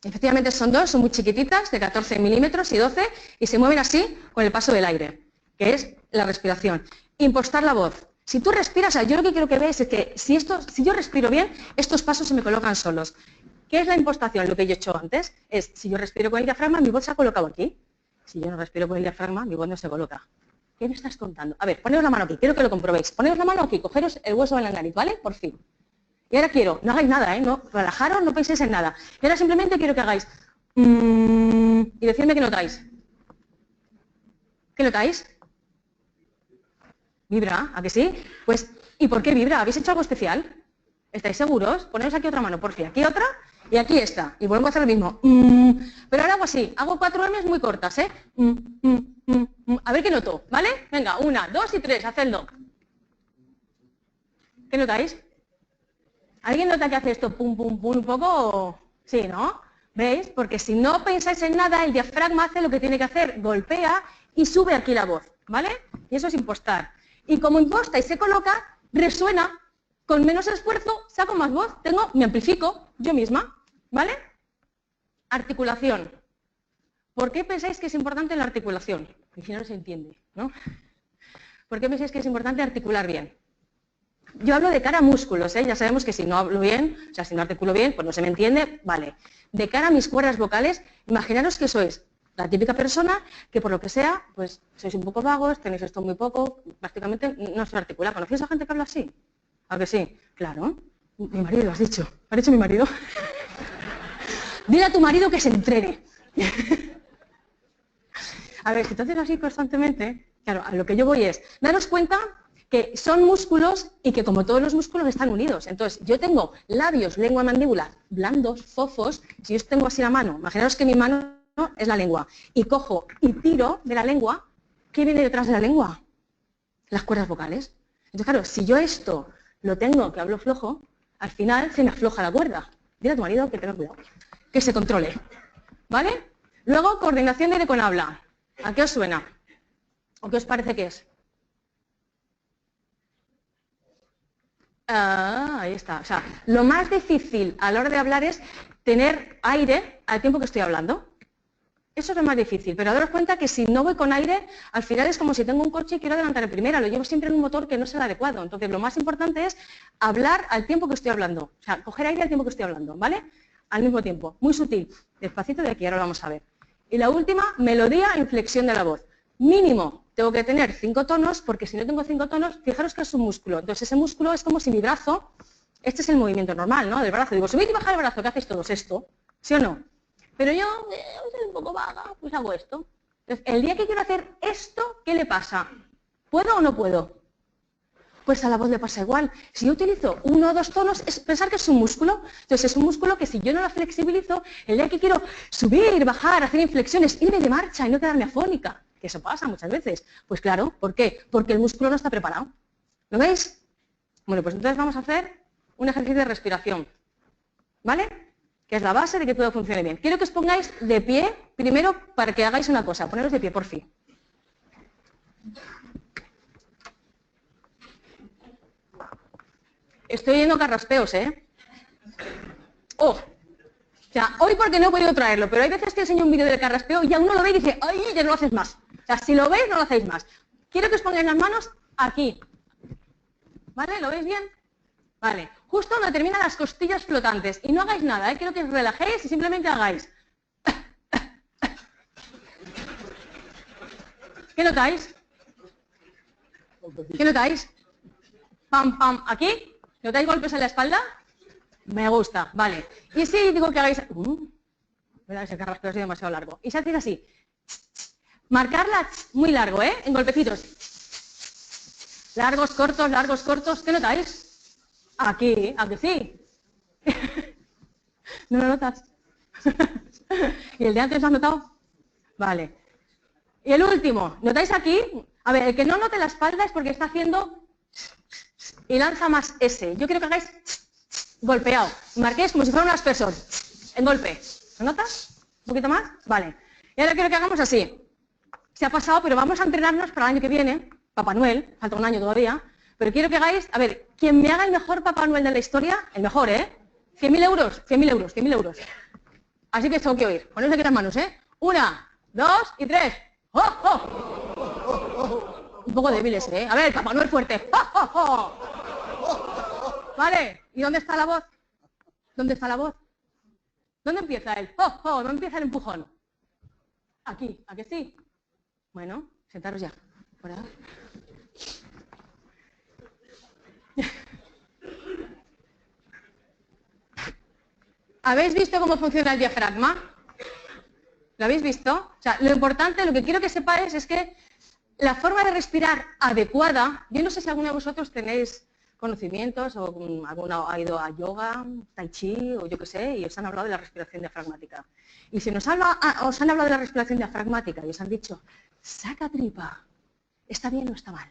Efectivamente son dos, son muy chiquititas, de 14 milímetros y 12, y se mueven así con el paso del aire, que es la respiración. Impostar la voz. Si tú respiras, o sea, yo lo que quiero que veáis es que si yo respiro bien, estos pasos se me colocan solos. ¿Qué es la impostación? Lo que yo he hecho antes es, si yo respiro con el diafragma, mi voz se ha colocado aquí. Si yo no respiro con el diafragma, mi voz no se coloca. ¿Qué me estás contando? A ver, poneros la mano aquí, quiero que lo comprobéis. Poneros la mano aquí, cogeros el hueso de la nariz, ¿vale? Por fin. Y ahora quiero, no hagáis nada, ¿eh? No, relajaros, no penséis en nada. Y ahora simplemente quiero que hagáis y decidme qué notáis. ¿Qué notáis? ¿Vibra? ¿A que sí? Pues, ¿y por qué vibra? ¿Habéis hecho algo especial? ¿Estáis seguros? Poneros aquí otra mano, por fin. Aquí otra y aquí esta. Y vuelvo a hacer lo mismo. Pero ahora hago así. Hago 4 M's muy cortas, ¿eh? A ver qué noto, ¿vale? Venga, 1, 2 y 3, hacedlo. ¿Qué notáis? ¿Alguien nota que hace esto pum, pum, pum un poco? Sí, ¿no? ¿Veis? Porque si no pensáis en nada, el diafragma hace lo que tiene que hacer, golpea y sube aquí la voz, ¿vale? Y eso es impostar. Y como imposta y se coloca, resuena, con menos esfuerzo, saco más voz, me amplifico yo misma, ¿vale? Articulación. ¿Por qué pensáis que es importante la articulación? Porque si no, no se entiende, ¿no? ¿Por qué pensáis que es importante articular bien? Yo hablo de cara a músculos, ¿eh? Ya sabemos que si no hablo bien, o sea, si no articulo bien, pues no se me entiende, vale. De cara a mis cuerdas vocales, imaginaros que sois la típica persona que por lo que sea, pues sois un poco vagos, tenéis esto muy poco, prácticamente no se articula. ¿Conocéis a gente que habla así? ¿A que sí? Claro. Mi marido, lo has dicho. ¿Ha dicho mi marido? Dile a tu marido que se entrene. A ver, si tú haces así constantemente, claro, a lo que yo voy es, daros cuenta que son músculos y que como todos los músculos están unidos. Entonces, yo tengo labios, lengua, mandíbula blandos, fofos. Si yo tengo así la mano, imaginaos que mi mano es la lengua, y cojo y tiro de la lengua, ¿qué viene detrás de la lengua? Las cuerdas vocales. Entonces, claro, si yo esto lo tengo, que hablo flojo, al final se me afloja la cuerda. Dile a tu marido que tenga cuidado, que se controle. ¿Vale? Luego, coordinación de aire con habla. ¿A qué os suena? ¿O qué os parece que es? Ahí está. O sea, lo más difícil a la hora de hablar es tener aire al tiempo que estoy hablando. Eso es lo más difícil, pero daros cuenta que si no voy con aire, al final es como si tengo un coche y quiero adelantar en primera, lo llevo siempre en un motor que no es el adecuado. Entonces, lo más importante es hablar al tiempo que estoy hablando. O sea, coger aire al tiempo que estoy hablando, ¿vale? Al mismo tiempo. Muy sutil. Despacito de aquí, ahora lo vamos a ver. Y la última, melodía e inflexión de la voz. Mínimo, tengo que tener 5 tonos, porque si no tengo 5 tonos, fijaros que es un músculo. Entonces, ese músculo es como si mi brazo, este es el movimiento normal, ¿no? Del brazo. Digo, subid y bajar el brazo, ¿qué hacéis todos? Esto, ¿sí o no? Pero yo soy un poco vaga, pues hago esto. Entonces, el día que quiero hacer esto, ¿qué le pasa? ¿Puedo o no puedo? Pues a la voz le pasa igual. Si yo utilizo 1 o 2 tonos, es pensar que es un músculo. Entonces es un músculo que si yo no lo flexibilizo, el día que quiero subir, bajar, hacer inflexiones, irme de marcha y no quedarme afónica, que eso pasa muchas veces. Pues claro, ¿por qué? Porque el músculo no está preparado. ¿Lo veis? Bueno, pues entonces vamos a hacer un ejercicio de respiración, ¿vale? Que es la base de que todo funcione bien. Quiero que os pongáis de pie, primero para que hagáis una cosa, poneros de pie, por fin. Estoy oyendo carraspeos, ¿eh? ¡Oh! O sea, hoy porque no he podido traerlo, pero hay veces que enseño un vídeo de carraspeo y ya uno lo ve y dice, ¡ay, ya no lo haces más! O sea, si lo veis, no lo hacéis más. Quiero que os pongáis las manos aquí. ¿Vale? ¿Lo veis bien? Vale. Justo donde terminan las costillas flotantes. Y no hagáis nada, ¿eh? Quiero que os relajéis y simplemente hagáis. ¿Qué notáis? ¿Qué notáis? Pam, pam, aquí. ¿Notáis golpes en la espalda? Me gusta, vale. Y si digo que hagáis... ese carraspeo ha sido demasiado largo. Y si hacéis así. Marcarla muy largo, ¿eh? En golpecitos. Largos, cortos. ¿Qué notáis? Aquí, aunque sí. ¿No lo notas? ¿Y el de antes lo has notado? Vale. Y el último, ¿notáis aquí? A ver, el que no note la espalda es porque está haciendo... Y lanza más ese. Yo quiero que hagáis golpeado. Marquéis como si fuera un aspersor. En golpe. ¿Lo notas? ¿Un poquito más? Vale. Y ahora quiero que hagamos así. Se ha pasado, pero vamos a entrenarnos para el año que viene. Papá Noel, falta un año todavía. Pero quiero que hagáis, a ver, quien me haga el mejor Papá Noel de la historia, el mejor, ¿eh? 100.000 euros, 100.000 euros, 100.000 euros. Así que tengo que oír. Poneos aquí las manos, ¿eh? 1, 2 y 3. ¡Oh, oh! Un poco débiles, ¿eh? A ver, Papá Noel fuerte. ¡Oh, oh, oh! Vale, ¿y dónde está la voz? ¿Dónde está la voz? ¿Dónde empieza el ¡oh, oh! ¿Dónde empieza el empujón? Aquí, ¿a que sí? Bueno, sentaros ya. Por ahí. ¿Habéis visto cómo funciona el diafragma? ¿Lo habéis visto? O sea, lo importante, lo que quiero que sepáis es que la forma de respirar adecuada, yo no sé si alguno de vosotros tenéis conocimientos o alguno ha ido a yoga, tai chi o yo qué sé, y os han hablado de la respiración diafragmática. Y si os han hablado de la respiración diafragmática y os han dicho, saca tripa, ¿está bien o está mal?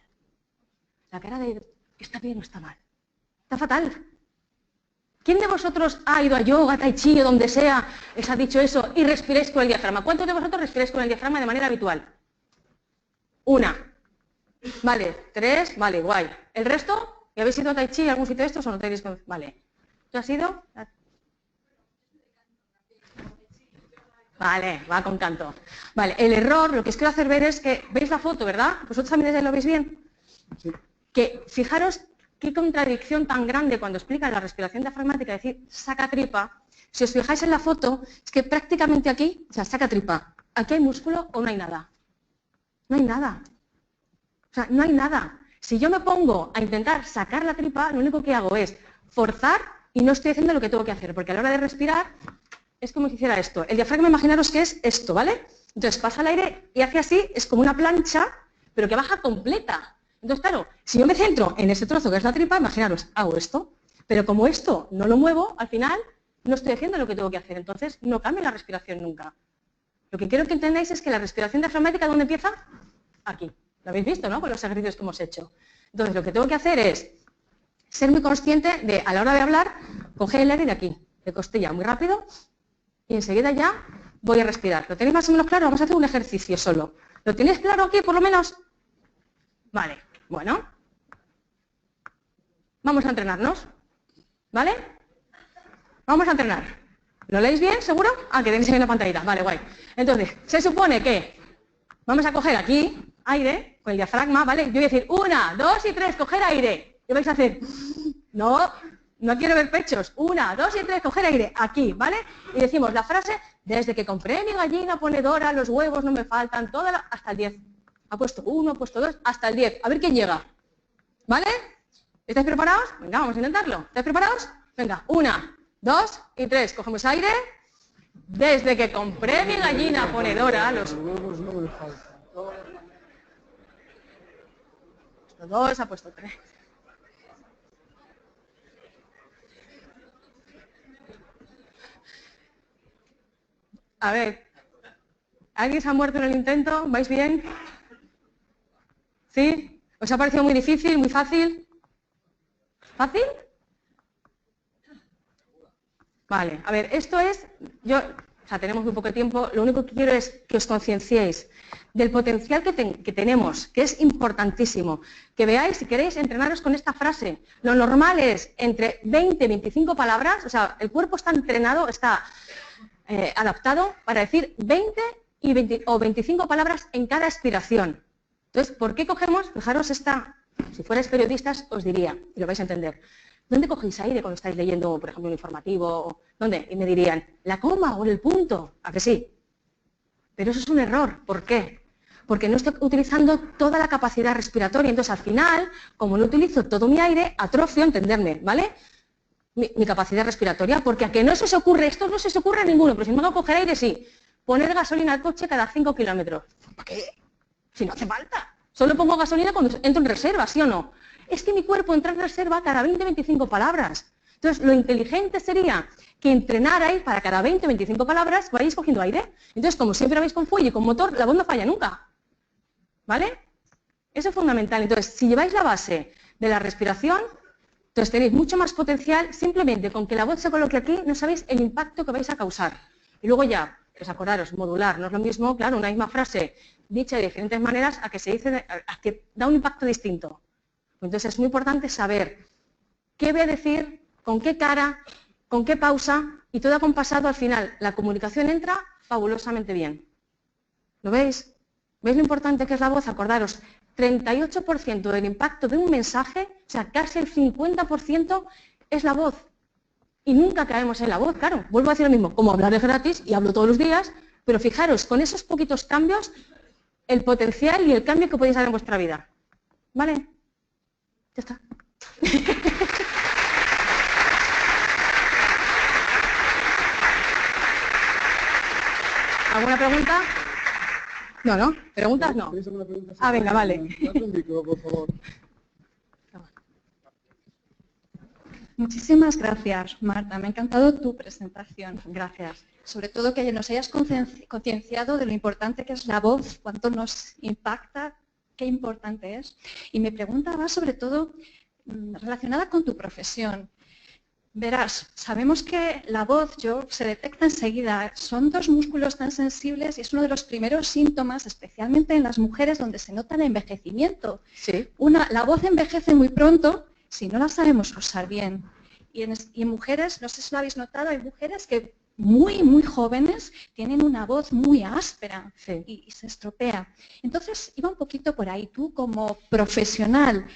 La cara de, ¿está bien o está mal? Está fatal. ¿Quién de vosotros ha ido a yoga, tai chi o donde sea, os ha dicho eso y respiráis con el diafragma? ¿Cuántos de vosotros respiráis con el diafragma de manera habitual? 1. Vale, 3, vale, guay. ¿El resto? ¿Y habéis ido a tai chi, algún sitio de estos o no tenéis? Vale. ¿Tú has ido? Vale, va con canto. Vale, el error, lo que os quiero hacer ver es que, ¿veis la foto, verdad? ¿Vosotros también desde lo veis bien? Sí. Que fijaros qué contradicción tan grande cuando explican la respiración diafragmática, es decir, saca tripa. Si os fijáis en la foto, es que prácticamente aquí, o sea, saca tripa. ¿Aquí hay músculo o no hay nada? No hay nada. O sea, no hay nada. Si yo me pongo a intentar sacar la tripa, lo único que hago es forzar y no estoy haciendo lo que tengo que hacer, porque a la hora de respirar es como si hiciera esto. El diafragma, imaginaros que es esto, ¿vale? Entonces pasa el aire y hace así, es como una plancha, pero que baja completa. Entonces, claro, si yo me centro en ese trozo que es la tripa, imaginaros, hago esto, pero como esto no lo muevo, al final no estoy haciendo lo que tengo que hacer, entonces no cambia la respiración nunca. Lo que quiero que entendáis es que la respiración diafragmática, ¿dónde empieza? Aquí. Lo habéis visto, ¿no? Con los ejercicios que hemos hecho. Entonces, lo que tengo que hacer es ser muy consciente de, a la hora de hablar, coger el aire de aquí, de costilla, muy rápido, y enseguida ya voy a respirar. ¿Lo tenéis más o menos claro? Vamos a hacer un ejercicio solo. ¿Lo tenéis claro aquí, por lo menos? Vale, bueno. Vamos a entrenarnos, ¿vale? Vamos a entrenar. ¿Lo leéis bien, seguro? Ah, que tenéis ahí una pantallita. Vale, guay. Entonces, se supone que vamos a coger aquí aire con el diafragma, ¿vale? Yo voy a decir 1, 2 y 3, coger aire. Y vais a hacer, no quiero ver pechos. 1, 2 y 3, coger aire. Aquí, ¿vale? Y decimos la frase, desde que compré mi gallina ponedora, los huevos no me faltan, hasta el 10. Ha puesto 1, ha puesto 2, hasta el 10. A ver quién llega. ¿Vale? ¿Estáis preparados? Venga, vamos a intentarlo. ¿Estáis preparados? Venga, 1, 2 y 3. Cogemos aire. Desde que compré mi gallina ponedora, los huevos no me faltan. Ha puesto 2, ha puesto 3. A ver, ¿alguien se ha muerto en el intento? ¿Vais bien? ¿Sí? ¿Os ha parecido muy difícil, muy fácil? ¿Fácil? Vale, a ver, esto es, tenemos muy poco tiempo, lo único que quiero es que os concienciéis del potencial que tenemos, que es importantísimo, que veáis, si queréis, entrenaros con esta frase. Lo normal es entre 20 y 25 palabras, o sea, el cuerpo está entrenado, está adaptado para decir 20 o 25 palabras en cada expiración. Entonces, ¿por qué cogemos? Fijaros esta, si fuerais periodistas os diría, y lo vais a entender. ¿Dónde cogéis aire cuando estáis leyendo, por ejemplo, un informativo? ¿Dónde? Y me dirían, la coma o el punto. ¿A que sí? Pero eso es un error. ¿Por qué? Porque no estoy utilizando toda la capacidad respiratoria. Entonces, al final, como no utilizo todo mi aire, atrofio, entenderme, ¿vale? Mi capacidad respiratoria. Porque a que no se os ocurre, esto no se os ocurre a ninguno, pero si me hago coger aire, sí. Poner gasolina al coche cada 5 kilómetros. ¿Para qué? Si no hace falta. Solo pongo gasolina cuando entro en reserva, ¿sí o no? Es que mi cuerpo entra en reserva cada 20-25 palabras. Entonces, lo inteligente sería que entrenarais para cada 20-25 palabras vayáis cogiendo aire. Entonces, como siempre vais con fuelle y con motor, la voz no falla nunca. ¿Vale? Eso es fundamental. Entonces, si lleváis la base de la respiración, entonces tenéis mucho más potencial simplemente con que la voz se coloque aquí, no sabéis el impacto que vais a causar. Y luego ya, pues acordaros, modular, no es lo mismo, claro, una misma frase dicha de diferentes maneras a que se dice, a que da un impacto distinto. Entonces es muy importante saber qué voy a decir, con qué cara, con qué pausa y todo acompasado al final. La comunicación entra fabulosamente bien. ¿Lo veis? ¿Veis lo importante que es la voz? Acordaros, 38% del impacto de un mensaje, o sea, casi el 50% es la voz. Y nunca caemos en la voz, claro. Vuelvo a decir lo mismo, como hablar es gratis y hablo todos los días, pero fijaros, con esos poquitos cambios, el potencial y el cambio que podéis dar en vuestra vida. ¿Vale? Ya está. ¿Alguna pregunta? No, ¿no? ¿Preguntas? No. Ah, venga, vale. Por favor. Muchísimas gracias, Marta. Me ha encantado tu presentación. Gracias. Sobre todo que nos hayas concienciado de lo importante que es la voz, cuánto nos impacta, qué importante es. Y mi pregunta va sobre todo relacionada con tu profesión. Verás, sabemos que la voz se detecta enseguida, son dos músculos tan sensibles y es uno de los primeros síntomas, especialmente en las mujeres, donde se nota el envejecimiento. Sí. La voz envejece muy pronto si no la sabemos usar bien. Y en mujeres, no sé si lo habéis notado, hay mujeres que muy jóvenes tienen una voz muy áspera, sí, y se estropea. Entonces, iba un poquito por ahí, tú como profesional,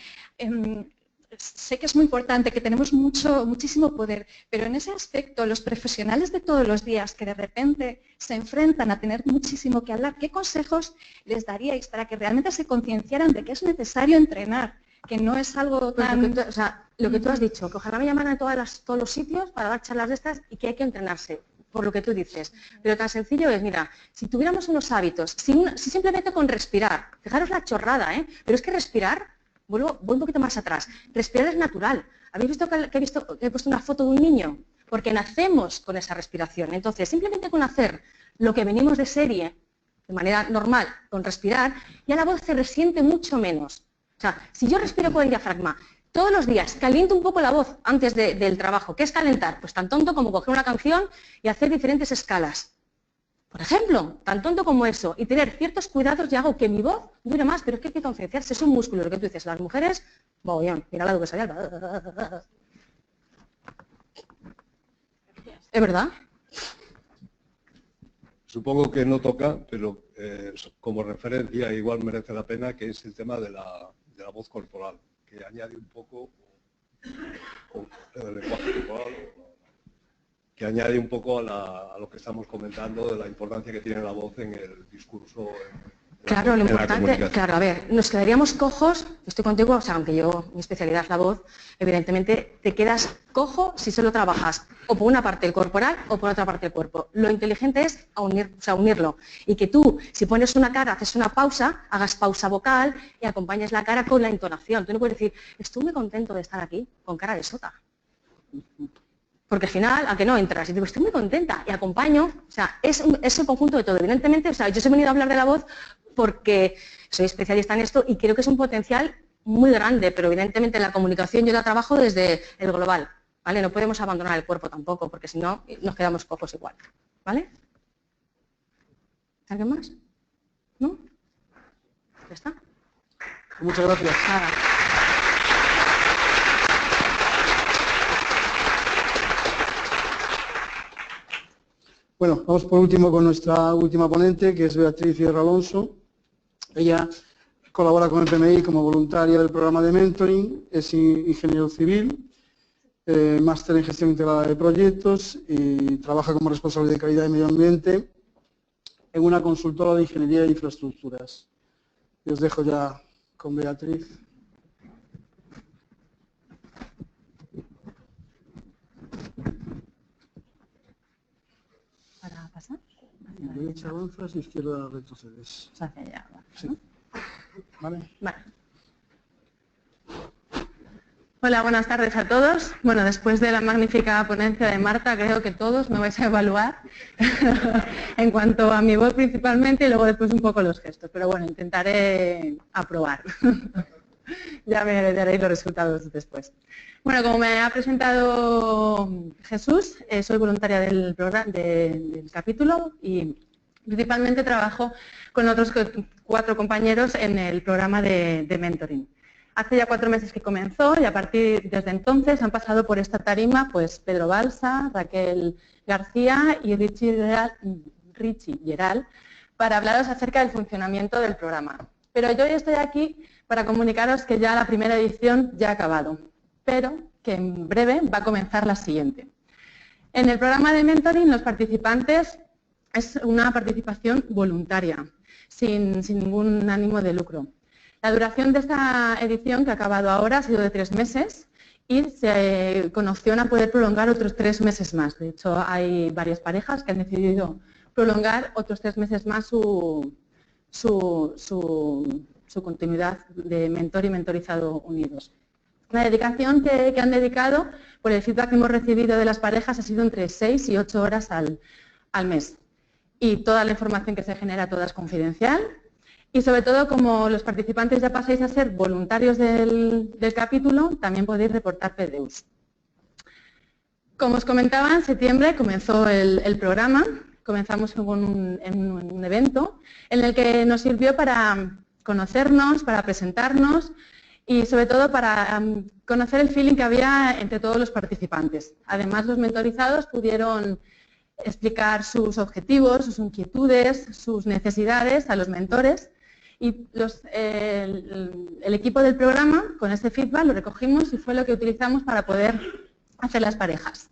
sé que es muy importante, que tenemos muchísimo poder, pero en ese aspecto, los profesionales de todos los días que de repente se enfrentan a tener muchísimo que hablar, ¿qué consejos les daríais para que realmente se concienciaran de que es necesario entrenar? Que no es algo tan... Lo que tú has dicho, que ojalá me llamaran a todos los sitios para dar charlas de estas y que hay que entrenarse, por lo que tú dices. Pero tan sencillo es, mira, si tuviéramos unos hábitos, si simplemente con respirar, fijaros la chorrada, pero es que respirar, voy un poquito más atrás, respirar es natural. ¿Habéis visto que he puesto una foto de un niño? Porque nacemos con esa respiración. Entonces, simplemente con hacer lo que venimos de serie, de manera normal, con respirar, ya la voz se resiente mucho menos. O sea, si yo respiro por el diafragma todos los días, caliento un poco la voz antes del trabajo. ¿Qué es calentar? Pues tan tonto como coger una canción y hacer diferentes escalas. Por ejemplo, tan tonto como eso. Y tener ciertos cuidados y hago que mi voz dure más, pero es que hay que concienciarse. Es un músculo, lo que tú dices. Las mujeres, mogollón, mira la duquesa. ¿Es verdad? Supongo que no toca, pero como referencia igual merece la pena, que es el tema de la voz corporal, que añade un poco, el lenguaje corporal, que añade un poco a lo que estamos comentando de la importancia que tiene la voz en el discurso. Claro, lo importante, claro, a ver, nos quedaríamos cojos, estoy contigo, o sea, aunque mi especialidad es la voz, evidentemente te quedas cojo si solo trabajas o por una parte del corporal o por otra parte del cuerpo. Lo inteligente es unirlo y que tú, si pones una cara, haces una pausa, hagas pausa vocal y acompañes la cara con la entonación. Tú no puedes decir, estoy muy contento de estar aquí, con cara de sota. Porque al final, a que no entras, y digo, estoy muy contenta y acompaño, o sea, es el conjunto de todo. Evidentemente, o sea, yo os he venido a hablar de la voz porque soy especialista en esto y creo que es un potencial muy grande, pero evidentemente la comunicación yo la trabajo desde el global, ¿vale? No podemos abandonar el cuerpo tampoco, porque si no, nos quedamos cojos igual, ¿vale? ¿Alguien más? ¿No? ¿Ya está? Muchas gracias. Nada. Bueno, vamos por último con nuestra última ponente, que es Beatriz Fierro Alonso. Ella colabora con el PMI como voluntaria del programa de mentoring, es ingeniero civil, máster en gestión integrada de proyectos y trabaja como responsable de calidad y medio ambiente en una consultora de ingeniería e infraestructuras. Y os dejo ya con Beatriz. ¿Para pasar? Derecha avanzas, izquierda retrocedes. Hacia allá. Sí. ¿Vale? Vale. Hola, buenas tardes a todos. Bueno, después de la magnífica ponencia de Marta, creo que todos me vais a evaluar en cuanto a mi voz principalmente y luego después un poco los gestos. Pero bueno, intentaré aprobar. Ya me daréis los resultados después. Bueno, como me ha presentado Jesús, soy voluntaria del programa, del capítulo y principalmente trabajo con otros 4 compañeros en el programa de mentoring. Hace ya 4 meses que comenzó y a partir desde entonces han pasado por esta tarima pues Pedro Balsa, Raquel García y Richie Geral para hablaros acerca del funcionamiento del programa. Pero yo hoy estoy aquí para comunicaros que ya la primera edición ya ha acabado, pero que en breve va a comenzar la siguiente. En el programa de mentoring los participantes es una participación voluntaria, sin ningún ánimo de lucro. La duración de esta edición que ha acabado ahora ha sido de 3 meses y se con opción a poder prolongar otros 3 meses más. De hecho, hay varias parejas que han decidido prolongar otros 3 meses más su continuidad de mentor y mentorizado unidos. La dedicación que han dedicado, por el feedback que hemos recibido de las parejas, ha sido entre 6 y 8 horas al mes. Y toda la información que se genera, toda es confidencial. Y sobre todo, como los participantes ya pasáis a ser voluntarios del capítulo, también podéis reportar PDUs. Como os comentaba, en septiembre comenzó el programa. Comenzamos en un evento en el que nos sirvió para conocernos, para presentarnos y sobre todo para conocer el feeling que había entre todos los participantes. Además, los mentorizados pudieron explicar sus objetivos, sus inquietudes, sus necesidades a los mentores y el equipo del programa, con ese feedback, lo recogimos y fue lo que utilizamos para poder hacer las parejas.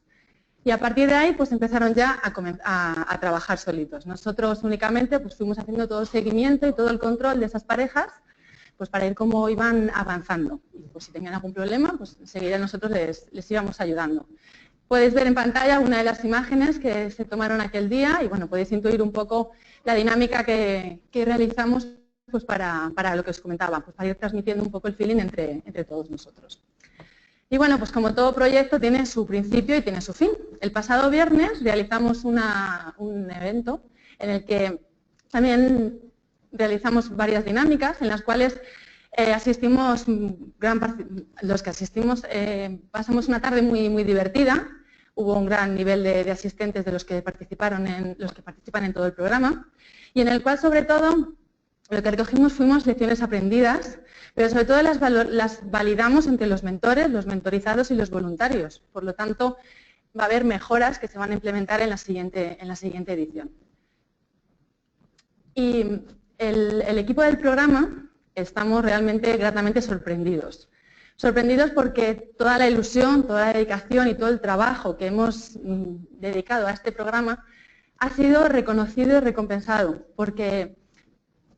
Y a partir de ahí pues empezaron ya a trabajar solitos. Nosotros únicamente pues fuimos haciendo todo el seguimiento y todo el control de esas parejas pues para ir cómo iban avanzando. Y pues si tenían algún problema, pues enseguida nosotros les íbamos ayudando. Podéis ver en pantalla una de las imágenes que se tomaron aquel día y bueno, podéis intuir un poco la dinámica que realizamos pues para lo que os comentaba, pues para ir transmitiendo un poco el feeling entre todos nosotros. Y bueno, pues como todo proyecto tiene su principio y tiene su fin. El pasado viernes realizamos un evento en el que también realizamos varias dinámicas en las cuales los que asistimos pasamos una tarde muy divertida. Hubo un gran nivel de asistentes de los que participan en todo el programa y en el cual sobre todo lo que recogimos fuimos lecciones aprendidas, pero sobre todo las validamos entre los mentores, los mentorizados y los voluntarios. Por lo tanto, va a haber mejoras que se van a implementar en la siguiente edición. Y el equipo del programa estamos realmente gratamente sorprendidos. Sorprendidos porque toda la ilusión, toda la dedicación y todo el trabajo que hemos dedicado a este programa ha sido reconocido y recompensado, porque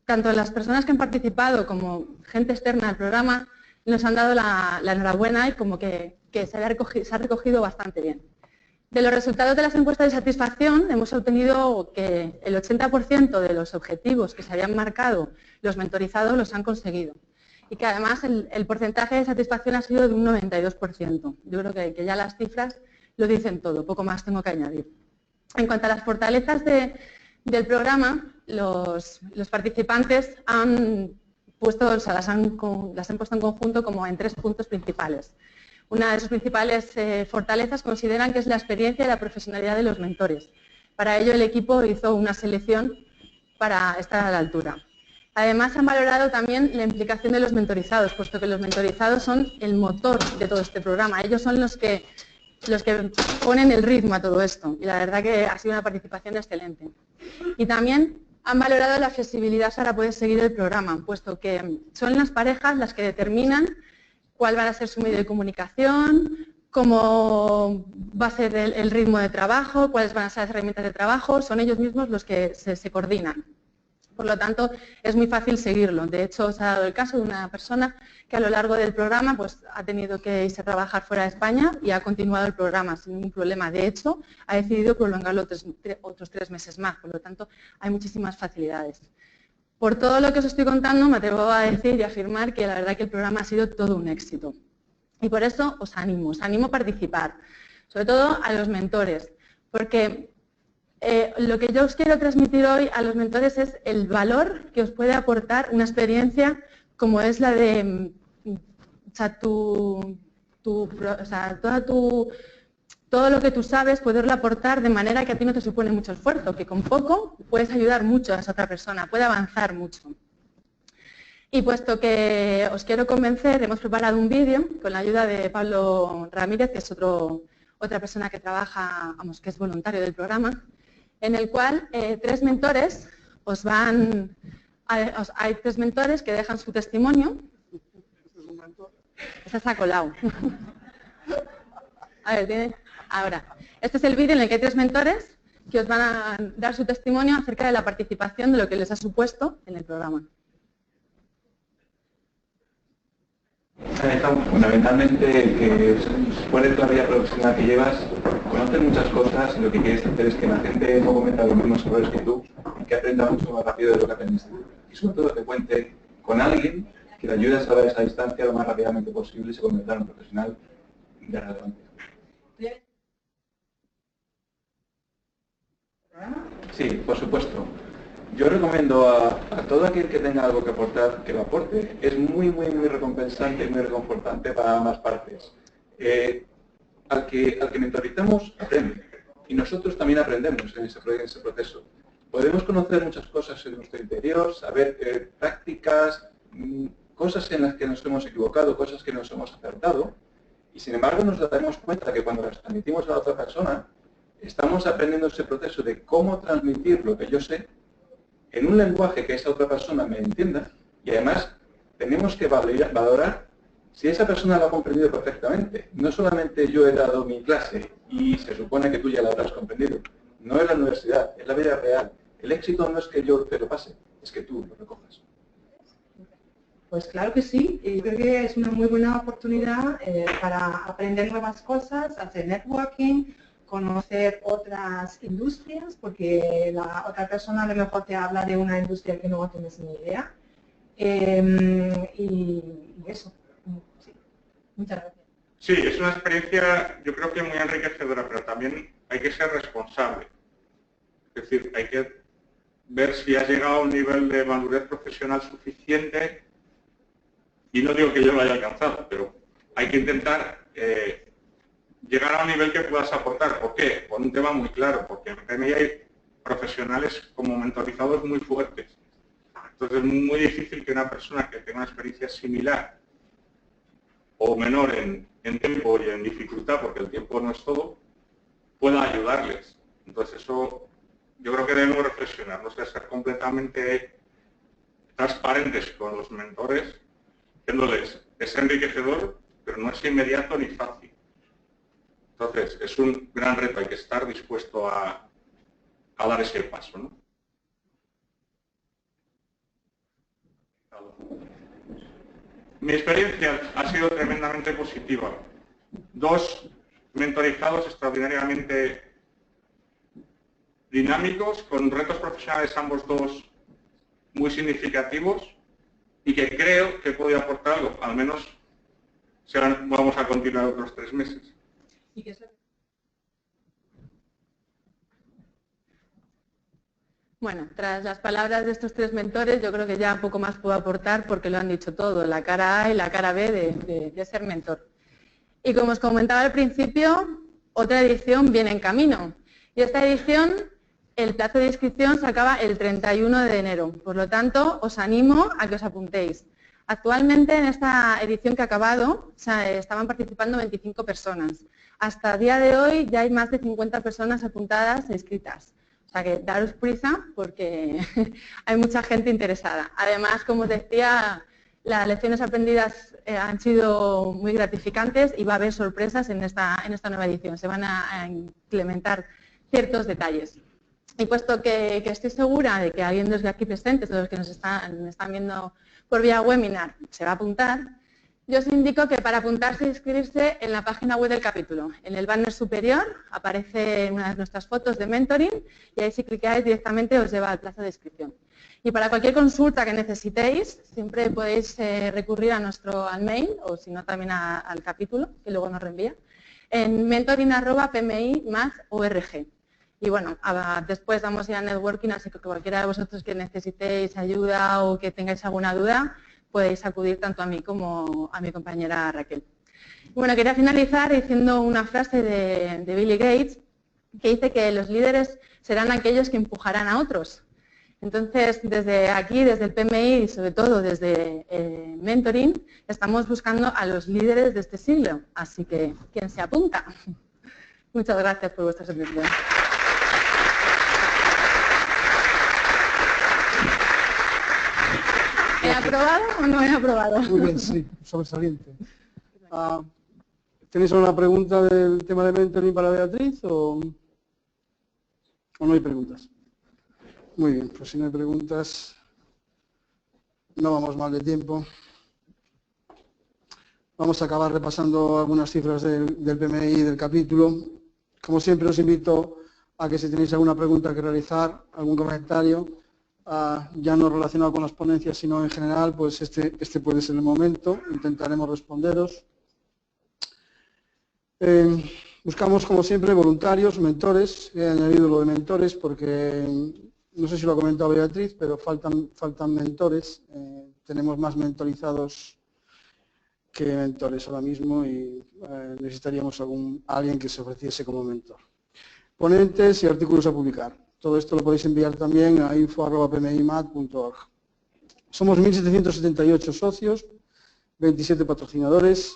tanto las personas que han participado como gente externa al programa nos han dado la enhorabuena y como que se ha recogido bastante bien. De los resultados de las encuestas de satisfacción hemos obtenido que el 80% de los objetivos que se habían marcado los mentorizados los han conseguido y que además el porcentaje de satisfacción ha sido de un 92%. Yo creo que ya las cifras lo dicen todo, poco más tengo que añadir. En cuanto a las fortalezas del programa, los participantes han puesto, o sea, las han puesto en conjunto como en 3 puntos principales. Una de sus principales fortalezas consideran que es la experiencia y la profesionalidad de los mentores. Para ello el equipo hizo una selección para estar a la altura. Además han valorado también la implicación de los mentorizados, puesto que los mentorizados son el motor de todo este programa. Ellos son los que ponen el ritmo a todo esto y la verdad que ha sido una participación excelente. Y también han valorado la flexibilidad para poder seguir el programa, puesto que son las parejas las que determinan cuál va a ser su medio de comunicación, cómo va a ser el ritmo de trabajo, cuáles van a ser las herramientas de trabajo, son ellos mismos los que se coordinan. Por lo tanto, es muy fácil seguirlo. De hecho, se ha dado el caso de una persona que a lo largo del programa pues, ha tenido que irse a trabajar fuera de España y ha continuado el programa sin ningún problema. De hecho, ha decidido prolongarlo otros 3 meses más. Por lo tanto, hay muchísimas facilidades. Por todo lo que os estoy contando, me atrevo a decir y afirmar que la verdad que el programa ha sido todo un éxito. Y por eso os animo a participar, sobre todo a los mentores, porque lo que yo os quiero transmitir hoy a los mentores es el valor que os puede aportar una experiencia como es la de todo lo que tú sabes, poderlo aportar de manera que a ti no te supone mucho esfuerzo, que con poco puedes ayudar mucho a esa otra persona, puede avanzar mucho. Y puesto que os quiero convencer, hemos preparado un vídeo con la ayuda de Pablo Ramírez, que es otra persona que trabaja, que es voluntario del programa, en el cual 3 mentores hay 3 mentores que dejan su testimonio. Este se ha colado. A ver, ahora, este es el vídeo en el que hay 3 mentores que os van a dar su testimonio acerca de la participación de lo que les ha supuesto en el programa. Fundamentalmente, que después de toda la vida profesional que llevas, conoces muchas cosas y lo que quieres hacer es que la gente no cometa los mismos errores que tú y que aprenda mucho más rápido de lo que aprendiste. Y sobre todo que cuente con alguien que le ayude a salvar esa distancia lo más rápidamente posible y se convierta en un profesional de relevancia. Sí, por supuesto. Yo recomiendo a todo aquel que tenga algo que aportar, que lo aporte. Es muy recompensante y muy reconfortante para ambas partes. Al que mentorizamos, aprende. Y nosotros también aprendemos en ese proceso. Podemos conocer muchas cosas en nuestro interior, saber prácticas, cosas en las que nos hemos equivocado, cosas que nos hemos acertado. Y sin embargo nos daremos cuenta que cuando las transmitimos a la otra persona, estamos aprendiendo ese proceso de cómo transmitir lo que yo sé en un lenguaje que esa otra persona me entienda, y además tenemos que valorar si esa persona lo ha comprendido perfectamente. No solamente yo he dado mi clase y se supone que tú ya la habrás comprendido. No es la universidad, es la vida real. El éxito no es que yo te lo pase, es que tú lo recojas. Pues claro que sí, y creo que es una muy buena oportunidad para aprender nuevas cosas, hacer networking, conocer otras industrias, porque la otra persona a lo mejor te habla de una industria que no tienes ni idea. Y eso. Sí. Muchas gracias. Sí, es una experiencia yo creo que muy enriquecedora, pero también hay que ser responsable. Es decir, hay que ver si has llegado a un nivel de madurez profesional suficiente, y no digo que yo lo haya alcanzado, pero hay que intentar llegar a un nivel que puedas aportar. ¿Por qué? Por un tema muy claro, porque en PMI hay profesionales como mentorizados muy fuertes. Entonces es muy difícil que una persona que tenga una experiencia similar o menor en tiempo y en dificultad, porque el tiempo no es todo, pueda ayudarles. Entonces eso yo creo que debemos reflexionar, no sé, ser completamente transparentes con los mentores, diciéndoles, es enriquecedor, pero no es inmediato ni fácil. Entonces, es un gran reto, hay que estar dispuesto a dar ese paso, ¿no? Mi experiencia ha sido tremendamente positiva. 2 mentorizados extraordinariamente dinámicos, con retos profesionales ambos 2 muy significativos y que creo que puede aportar algo, al menos vamos a continuar otros 3 meses. Bueno, tras las palabras de estos tres mentores, yo creo que ya poco más puedo aportar porque lo han dicho todo, la cara A y la cara B de ser mentor. Y como os comentaba al principio, otra edición viene en camino. Y esta edición, el plazo de inscripción se acaba el 31 de enero. Por lo tanto, os animo a que os apuntéis. Actualmente, en esta edición que ha acabado, estaban participando 25 personas. Hasta el día de hoy ya hay más de 50 personas apuntadas e inscritas. O sea que daros prisa porque hay mucha gente interesada. Además, como os decía, las lecciones aprendidas han sido muy gratificantes y va a haber sorpresas en esta nueva edición. Se van a implementar ciertos detalles. Y puesto que estoy segura de que alguien desde aquí presentes, todos los que nos están viendo por vía webinar, se va a apuntar, yo os indico que para apuntarse e inscribirse en la página web del capítulo. En el banner superior aparece una de nuestras fotos de mentoring y ahí si clicáis directamente os lleva al plazo de inscripción. Y para cualquier consulta que necesitéis, siempre podéis recurrir a al mail o si no también al capítulo, que luego nos reenvía, en mentoring@pmi+org. Y bueno, después vamos a ir a networking, así que cualquiera de vosotros que necesitéis ayuda o que tengáis alguna duda, podéis acudir tanto a mí como a mi compañera Raquel. Bueno, quería finalizar diciendo una frase de Billy Gates que dice que los líderes serán aquellos que empujarán a otros. Entonces, desde aquí, desde el PMI y sobre todo desde Mentoring, estamos buscando a los líderes de este siglo. Así que, ¿quién se apunta? Muchas gracias por vuestra atención. ¿He aprobado o no he aprobado? Muy bien, sí, sobresaliente. ¿Tenéis alguna pregunta del tema de mentoring para Beatriz o no hay preguntas? Muy bien, pues si no hay preguntas, no vamos mal de tiempo. Vamos a acabar repasando algunas cifras del PMI y del capítulo. Como siempre os invito a que si tenéis alguna pregunta que realizar, algún comentario, ya no relacionado con las ponencias, sino en general, pues este puede ser el momento, intentaremos responderos. Buscamos, como siempre, voluntarios, mentores. He añadido lo de mentores porque, no sé si lo ha comentado Beatriz, pero faltan mentores. Tenemos más mentorizados que mentores ahora mismo y necesitaríamos alguien que se ofreciese como mentor. Ponentes y artículos a publicar. Todo esto lo podéis enviar también a info@pmimat.org. Somos 1.778 socios, 27 patrocinadores,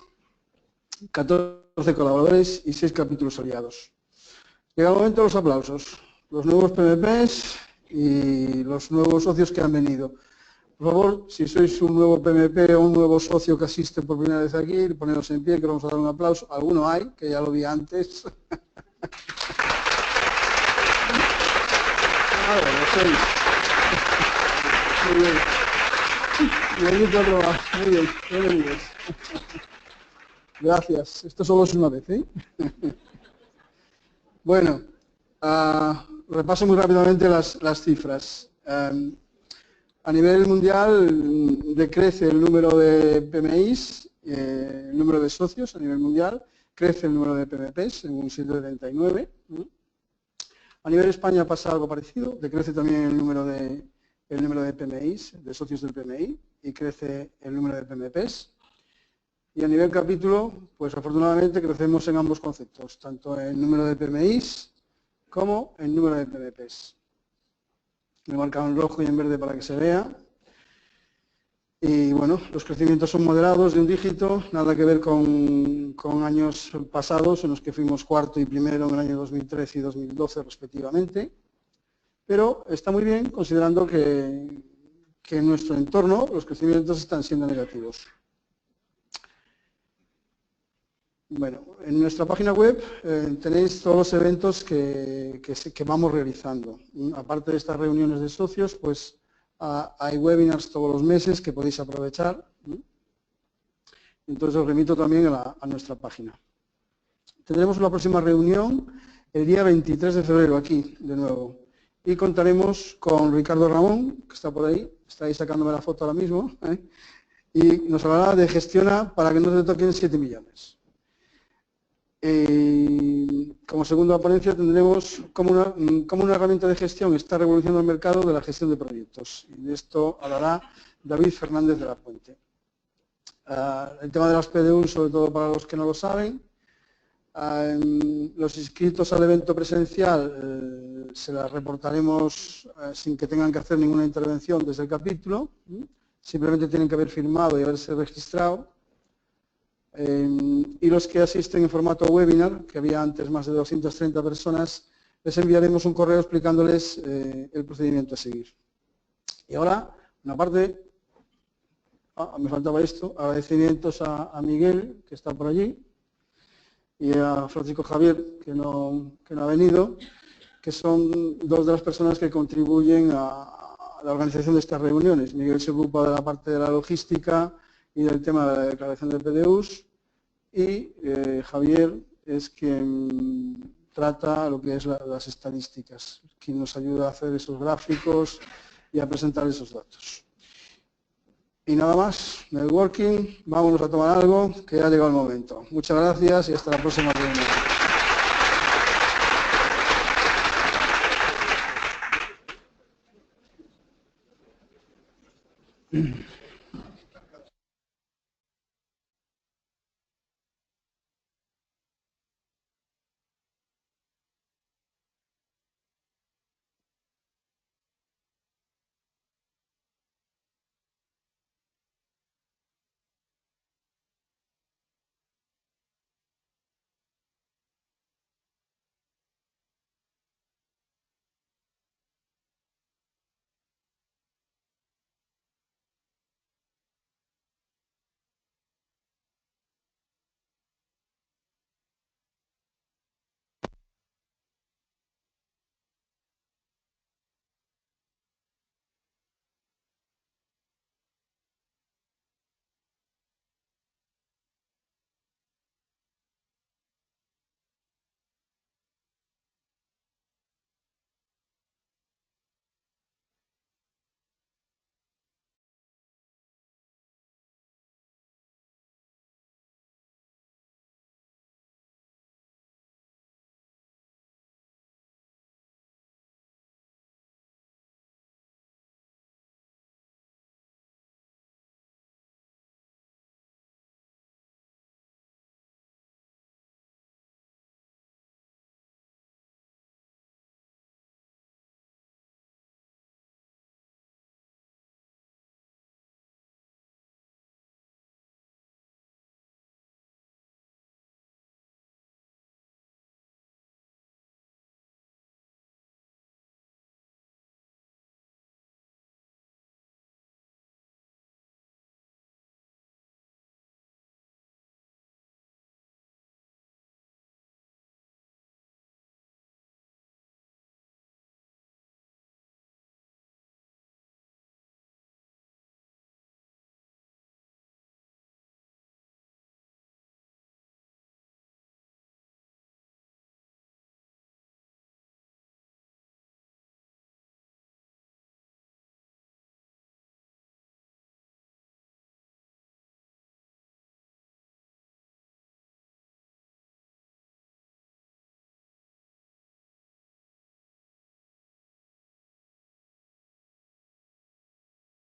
14 colaboradores y 6 capítulos aliados. Llega el momento de los aplausos. Los nuevos PMPs y los nuevos socios que han venido. Por favor, si sois un nuevo PMP o un nuevo socio que asiste por primera vez aquí, poneros en pie, que vamos a dar un aplauso. Alguno hay, que ya lo vi antes. Muy bien. Muy bien, bienvenidos. Gracias. Esto solo es una vez, ¿eh? Bueno, repaso muy rápidamente las cifras. A nivel mundial decrece el número de PMIs, el número de socios a nivel mundial, crece el número de PMPs en un 7,79. A nivel España pasa algo parecido, decrece también el número de PMIs, de socios del PMI, y crece el número de PMPs. Y a nivel capítulo, pues afortunadamente crecemos en ambos conceptos, tanto en número de PMIs como en número de PMPs. Lo he marcado en rojo y en verde para que se vea. Y bueno, los crecimientos son moderados de un dígito, nada que ver con años pasados en los que fuimos cuarto y primero en el año 2013 y 2012 respectivamente. Pero está muy bien considerando que en nuestro entorno los crecimientos están siendo negativos. Bueno, en nuestra página web tenéis todos los eventos que vamos realizando. Aparte de estas reuniones de socios, pues hay webinars todos los meses que podéis aprovechar. Entonces os remito también a nuestra página. Tendremos la próxima reunión el día 23 de febrero aquí, de nuevo. Y contaremos con Ricardo Ramón, que está por ahí, está ahí sacándome la foto ahora mismo, y nos hablará de Gestiona para que no te toquen 7 millones. Como segunda ponencia tendremos cómo una herramienta de gestión está revolucionando el mercado de la gestión de proyectos. Y de esto hablará David Fernández de la Puente. El tema de las PDU, sobre todo para los que no lo saben. Los inscritos al evento presencial se las reportaremos sin que tengan que hacer ninguna intervención desde el capítulo. Simplemente tienen que haber firmado y haberse registrado. Y los que asisten en formato webinar, que había antes más de 230 personas, les enviaremos un correo explicándoles el procedimiento a seguir. Y ahora, una parte, me faltaba esto, agradecimientos a Miguel, que está por allí, y a Francisco Javier, que no ha venido, que son dos de las personas que contribuyen a la organización de estas reuniones. Miguel se ocupa de la parte de la logística y del tema de la declaración de PDUs, y Javier es quien trata lo que es las estadísticas, quien nos ayuda a hacer esos gráficos y a presentar esos datos. Y nada más, networking, vámonos a tomar algo, que ya ha llegado el momento. Muchas gracias y hasta la próxima reunión.